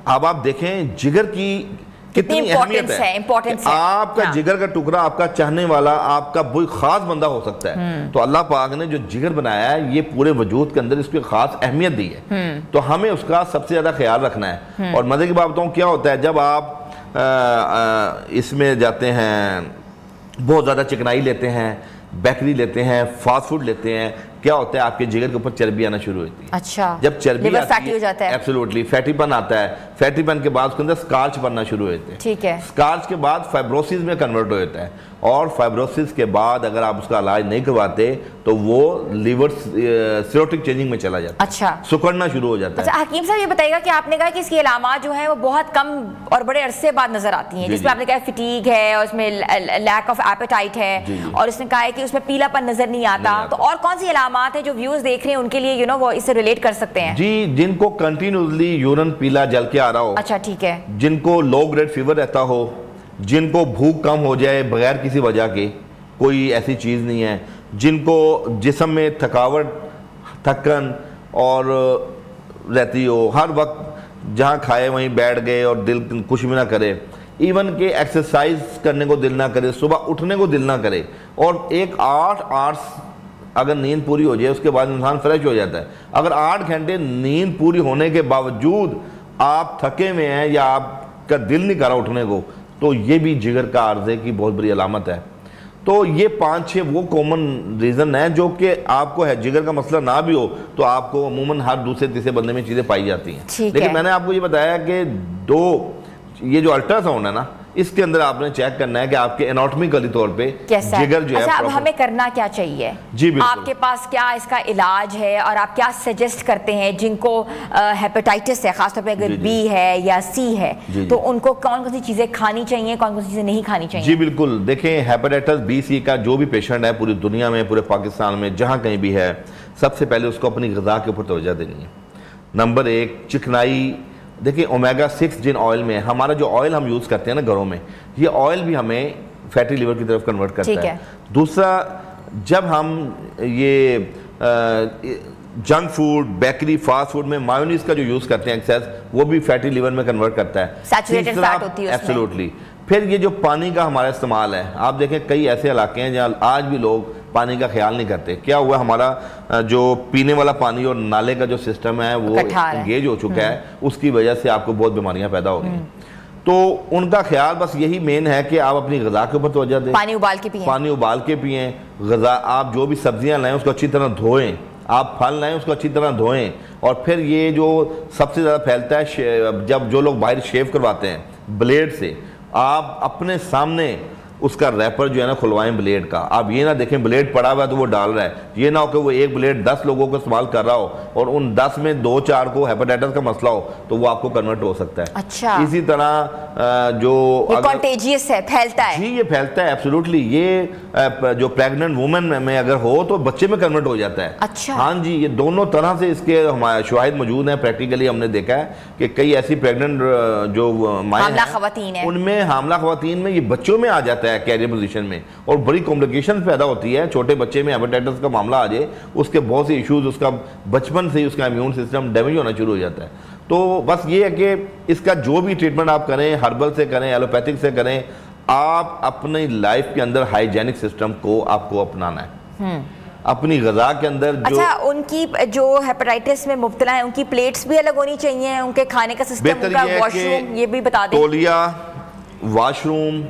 अब आप देखें जिगर की कितनी अहमियत है, इंपॉर्टेंस है। आपका जिगर का टुकड़ा, आपका चाहने वाला, आपका कोई खास बंदा हो सकता है। तो अल्लाह पाक ने जो जिगर बनाया है, ये पूरे वजूद के अंदर इसकी खास अहमियत दी है। तो हमें उसका सबसे ज्यादा ख्याल रखना है। और मजे की बात बताऊं, क्या होता है जब आप इसमें जाते हैं, बहुत ज़्यादा चिकनाई लेते हैं, बेकरी लेते हैं, फास्ट फूड लेते हैं, क्या होता है आपके जिगर के ऊपर चर्बी आना शुरू होती है। अच्छा, जब चर्बी फैटी हो जाता है, एब्सोल्युटली फैटीपन आता है। फैटीपन के बाद उसके अंदर स्कार्च बनना शुरू होते हैं। ठीक है। स्कार्च के बाद फाइब्रोसिस में कन्वर्ट हो जाता है। और फाइब्रोसिस के बाद अगर आप उसका इलाज नहीं करवाते तो वो लिवर सिरोटिक चेंजिंग में चला जाता है। अच्छा, सुकड़ना शुरू हो जाता है। अच्छा, हकीम साहब ये बताइएगा कि आपने कहा कि इसकी अलामात जो है वो बहुत कम और बड़े अरसे बाद नजर आती हैं, जिसमें आपने कहा फिटीग है और उसमें लैक ऑफ एपेटाइट है, और उसने कहा है कि उसमें पीलापन नजर नहीं आता। तो और कौन सी अलामात है जो व्यूअर्स देख रहे हैं उनके लिए वो इससे रिलेट कर सकते हैं? जी, जिनको कंटिन्यूसली यूरिन पीला जल के आ रहा हो। अच्छा, ठीक है। जिनको लो ग्रेड फीवर रहता हो, जिनको भूख कम हो जाए बगैर किसी वजह के, कोई ऐसी चीज़ नहीं है, जिनको जिस्म में थकावट, थकन और रहती हो, हर वक्त जहाँ खाए वहीं बैठ गए और दिल कुछ भी ना करे, इवन के एक्सरसाइज करने को दिल ना करे, सुबह उठने को दिल ना करे, और एक 8 आवर्स अगर नींद पूरी हो जाए उसके बाद इंसान फ्रेश हो जाता है। अगर 8 घंटे नींद पूरी होने के बावजूद आप थके हुए हैं या आपका दिल नहीं कर रहा उठने को, तो ये भी जिगर का आर्जे की बहुत बड़ी अलामत है। तो ये 5-6 वो कॉमन रीज़न है जो कि आपको है, जिगर का मसला ना भी हो तो आपको अमूमन हर दूसरे तीसरे बंदे में चीज़ें पाई जाती हैं। लेकिन मैंने आपको ये बताया कि ये जो अल्ट्रासाउंड है ना, इसके अंदर आपने चेक करना है कि आपके एनाटॉमिकली तौर पे जिगर जो है। अच्छा, अब हमें करना क्या चाहिए? जी बिल्कुल। आपके पास क्या इसका इलाज है और आप क्या सजेस्ट करते हैं जिनको हेपेटाइटिस है, खासतौर पे अगर बी है या सी है, तो उनको कौन कौन सी चीजें खानी चाहिए, कौन कौन सी चीजें नहीं खानी चाहिए? जी बिल्कुल, देखें हेपेटाइटिस बी सी का जो भी पेशेंट है पूरी दुनिया में, पूरे पाकिस्तान में, जहाँ कहीं भी है, सबसे पहले उसको अपनी ग़िज़ा के ऊपर तवज्जो देनी है। नंबर 1 चिकनाई। देखिए ओमेगा 6 जिन ऑयल में, हमारा जो ऑयल हम यूज़ करते हैं ना घरों में, ये ऑयल भी हमें फैटी लिवर की तरफ कन्वर्ट करता है। दूसरा, जब हम ये junk food, bakery, fast food में मायोनीज का जो यूज़ करते हैं एक्सेस, वो भी फैटी लिवर में कन्वर्ट करता है। सैचुरेटेड फैट होती है उसमें। एब्सोल्युटली। फिर ये जो पानी का हमारा इस्तेमाल है, आप देखें कई ऐसे इलाके हैं जहाँ आज भी लोग पानी का ख्याल नहीं करते। क्या हुआ, हमारा जो पीने वाला पानी और नाले का जो सिस्टम है वो एंगेज हो चुका है, उसकी वजह से आपको बहुत बीमारियां पैदा हो रही हैं। तो उनका ख्याल बस यही मेन है कि आप अपनी ग़िज़ा के ऊपर तवज्जो दें, पानी उबाल के पिएँ, ग़िज़ा आप जो भी सब्जियां लाएं उसको अच्छी तरह धोएं, आप फल लाएं उसको अच्छी तरह धोएं। और फिर ये जो सबसे ज़्यादा फैलता है, जब जो लोग बाहर शेव करवाते हैं ब्लेड से, आप अपने सामने उसका रैपर जो है ना खुलवाएं ब्लेड का। आप ये ना देखें ब्लेड पड़ा हुआ है तो वो डाल रहा है, ये ना हो कि वो एक ब्लेड 10 लोगों को इस्तेमाल कर रहा हो और उन 10 में 2-4 को हेपेटाइटिस का मसला हो तो वो आपको कन्वर्ट हो सकता है। अच्छा। इसी तरह जो कॉन्टेजियस है, फैलता है। जी, ये फैलता है एब्सोल्युटली। ये जो प्रेग्नेंट वुमेन में अगर हो तो बच्चे में कन्वर्ट हो जाता है। अच्छा। हाँ जी, ये दोनों तरह से इसके हमारे शवाहिद मौजूद हैं। प्रैक्टिकली हमने देखा है कि कई ऐसी प्रेग्नेंट जो माएँ हैं उनमें हामला ख़वातीन में ये बच्चों में आ जाता है कैरियर पोजीशन में, और बड़ी कॉम्प्लिकेशन पैदा होती है। छोटे बच्चे में हेपेटाइटिस का मामला आ जाए, उसके बहुत से इश्यूज, उसका बचपन से ही उसका इम्यून सिस्टम डैमेज होना शुरू हो जाता है। तो बस ये है कि इसका जो भी ट्रीटमेंट आप करें, हर्बल से करें, एलोपैथिक से करें, आप अपनी लाइफ के अंदर हाइजेनिक सिस्टम को आपको अपनाना है। अपनी ग़िज़ा के अंदर जो उनकी जो हेपेटाइटिस में मुब्तला है उनकी प्लेट्स भी अलग होनी चाहिए, उनके खाने का सिस्टम, उनका वॉशरूम, ये भी बता दें। तौलिया, वॉशरूम,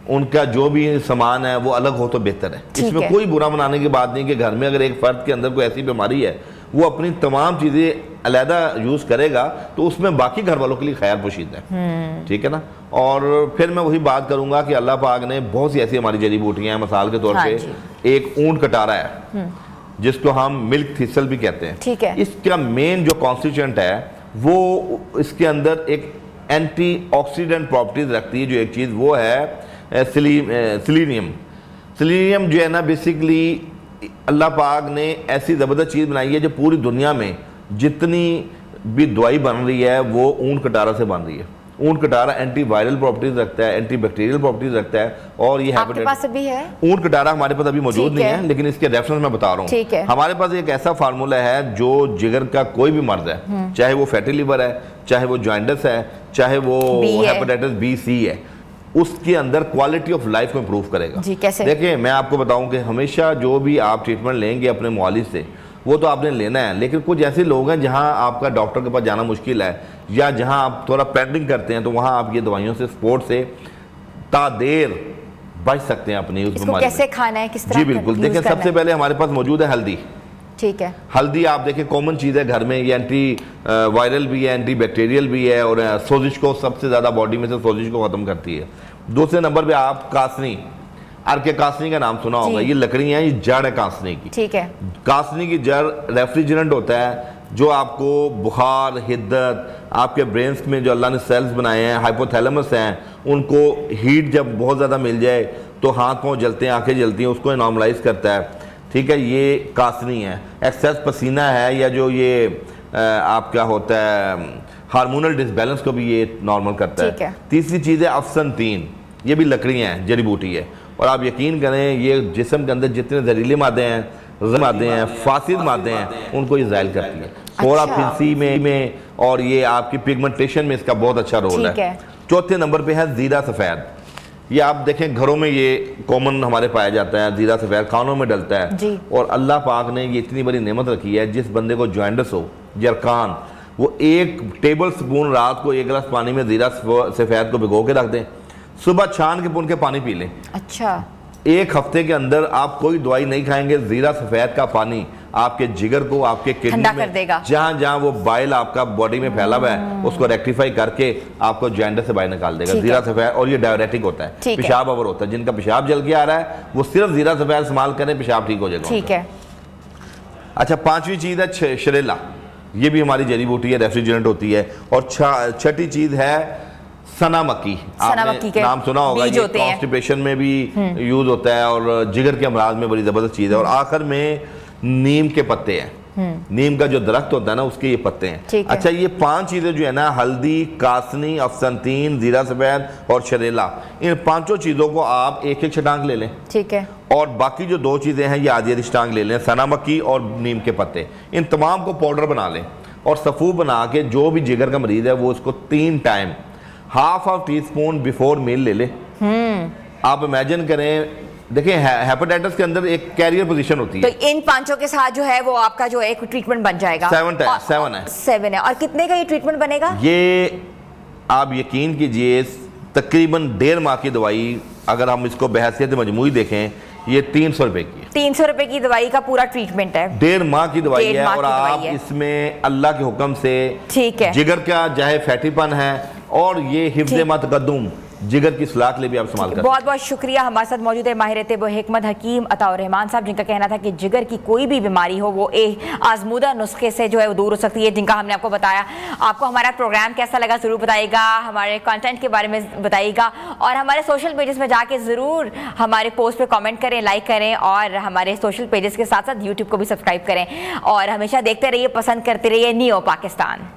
उनका जो भी सामान है वो अलग हो तो बेहतर है। इसमें कोई बुरा मनाने की बात नहीं कि घर में अगर एक फर्द के अंदर कोई ऐसी बीमारी है वो अपनी तमाम चीज़ें अलहदा यूज़ करेगा तो उसमें बाकी घर वालों के लिए खैर पोशीदा है। ठीक है ना। और फिर मैं वही बात करूंगा कि अल्लाह पाक ने बहुत सी ऐसी हमारी जड़ी बूटियाँ हैं। मिसाल के तौर पे एक ऊंट कटारा है जिसको हम मिल्क थिसल भी कहते हैं। ठीक है। इसका मेन जो कॉन्स्टिट्यूएंट है वो इसके अंदर एक एंटीऑक्सीडेंट प्रॉपर्टीज रखती है। जो एक चीज़ वो है सिलीनियम। सिलीनियम जो है ना बेसिकली अल्लाह पाक ने ऐसी ज़बरदस्त चीज़ बनाई है जो पूरी दुनिया में जितनी भी दवाई बन रही है वो ऊंट कटारा से बन रही है। ऊंट कटारा एंटी वायरल प्रॉपर्टीज रखता है, एंटी बैक्टीरियल प्रॉपर्टीज रखता है। और ये आपके पास अभी है ऊंट कटारा? हमारे पास अभी मौजूद नहीं है, लेकिन इसके रेफरेंस मैं बता रहा हूँ। हमारे पास एक ऐसा फार्मूला है जो जिगर का कोई भी मर्ज है, चाहे वो फैटी लिवर है, चाहे वो जॉइंटिस है, चाहे वो हेपेटाइटिस बी सी है, उसके अंदर क्वालिटी ऑफ लाइफ को इंप्रूव करेगा। जी, कैसे? देखिए मैं आपको बताऊं कि हमेशा जो भी आप ट्रीटमेंट लेंगे अपने मुआलिज से वो तो आपने लेना है, लेकिन कुछ ऐसे लोग हैं जहां आपका डॉक्टर के पास जाना मुश्किल है या जहां आप थोड़ा पेंडिंग करते हैं, तो वहां आप ये दवाइयों से सपोर्ट से तादेर बच सकते हैं अपनी उस बीमारी। कैसे खाना है, किस तरह? जी बिल्कुल। देखिए सबसे पहले हमारे पास मौजूद है हल्दी। ठीक है। हल्दी आप देखें कॉमन चीज़ है घर में, ये एंटी वायरल भी है, एंटी बैक्टीरियल भी है और सोजिश को सबसे ज़्यादा बॉडी में से सोजिश को ख़त्म करती है। दूसरे नंबर पे आप कासनी, अर्के कासनी का नाम सुना होगा। ये लकड़ी है, ये जड़ है कासनी की। ठीक है। कासनी की जड़ रेफ्रिजरेंट होता है जो आपको बुखार, हिद्दत, आपके ब्रेन्स में जो अल्लाह ने सेल्स बनाए हैं, हाइपोथैलेमस हैं, उनको हीट जब बहुत ज़्यादा मिल जाए तो हाथ पाँव जलते हैं, आंखें जलती हैं, उसको नॉर्मलाइज करता है। ठीक है, ये कासनी है। एक्सेस पसीना है या जो ये आपका होता है हार्मोनल डिसबैलेंस को भी ये नॉर्मल करता है। तीसरी चीज़ है अफसनतीन, ये भी लकड़ियाँ हैं, जड़ी बूटी है। और आप यकीन करें ये जिस्म के अंदर जितने जहरीले मादे हैं, फासिद मादे हैं, उनको ये ज़ायल करती है। थोड़ा फिंसी में और ये आपकी पिगमेंटेशन में इसका बहुत अच्छा रोल है। चौथे नंबर पे है ज़ीरा सफ़ेद। ये आप देखें घरों में ये कॉमन हमारे पाया जाता है, ज़ीरा सफ़ेद खानों में डलता है। और अल्लाह पाक ने ये इतनी बड़ी नेमत रखी है, जिस बंदे को जॉइंटिस हो, जरकान, वो 1 टेबल स्पून रात को 1 गिलास पानी में ज़ीरा सफ़ेद को भिगो के रख दें, सुबह छान के पुन के पानी पी लें। अच्छा। 1 हफ्ते के अंदर आप कोई दवाई नहीं खाएंगे, ज़ीरा सफ़ेद का पानी आपके जिगर को, आपके किडनी में जहाँ जहाँ वो बाइल आपका बॉडी में फैला हुआ है उसको रेक्टिफाई करके आपको जॉइंटिस से बाहर निकाल देगा। ज़ीरा सफ़ेद, और ये डायरेटिक होता है, पेशाब अवर होता है। जिनका पेशाब जल के आ रहा है वो सिर्फ ज़ीरा सफ़ेद इस्तेमाल करें, पेशाब ठीक हो जाएगा। ठीक है। अच्छा, 5वीं चीज़ है शरेला। ये भी हमारी जड़ी बूटी है, रेफ्रिजरेंट होती है। और 6ठी चीज़ है सना मक्की। आपने नाम सुना होगा, ये कॉन्स्टिपेशन में भी यूज होता है और जिगर के अमराज में बड़ी जबरदस्त चीज है। और आखिर में नीम के पत्ते हैं, नीम का जो दरख्त होता है ना उसके ये पत्ते हैं। अच्छा, ये 5 चीजें जो है ना, हल्दी, कासनी, अफसनतीन, जीरा सफेद और शरेला, इन 5 चीजों को आप 1-1 छटांग ले लें। ठीक है। और बाकी जो 2 चीजें हैं ये आधी छटांग ले लें, सना मक्की और नीम के पत्ते। इन तमाम को पाउडर बना लें और सफ़ू बना के जो भी जिगर का मरीज है वो उसको 3 time half of teaspoon before meal ले ले। आप इमेजिन करें, देखिए हेपेटाइटिस के अंदर एक कैरियर पोजीशन होती है, तो इन पांचों के साथ जो है वो आपका जो एक ट्रीटमेंट बन जाएगा। 7 है। और कितने का ये ट्रीटमेंट बनेगा? ये आप यकीन कीजिए तकरीबन 1.5 माह की दवाई, अगर हम इसको बहैसियत मजमूई देखें, ये 300 रुपए की है। 300 रुपए की दवाई का पूरा ट्रीटमेंट है, 1.5 माह की दवाई है। और आप इसमें अल्लाह के हुक्म से, ठीक है, जिगर का चाहे फैटीपन है और ये हिफ्ज़े मतकद्दुम जिगर की सलाह के लिए भी आप इस्तेमाल करें। बहुत बहुत शुक्रिया। हमारे साथ मौजूद है माहिर तिब हिकमत हकीम अताउर रहमान साहब, जिनका कहना था कि जिगर की कोई भी बीमारी हो वो आजमूदा नुस्खे से जो है वो दूर हो सकती है, जिनका हमने आपको बताया। आपको हमारा प्रोग्राम कैसा लगा ज़रूर बताइएगा, हमारे कंटेंट के बारे में बताइएगा, और हमारे सोशल पेजेस में जाके ज़रूर हमारे पोस्ट पे कमेंट करें, लाइक करें, और हमारे सोशल पेजेस के साथ साथ यूट्यूब को भी सब्सक्राइब करें। और हमेशा देखते रहिए, पसंद करते रहिए नियो पाकिस्तान।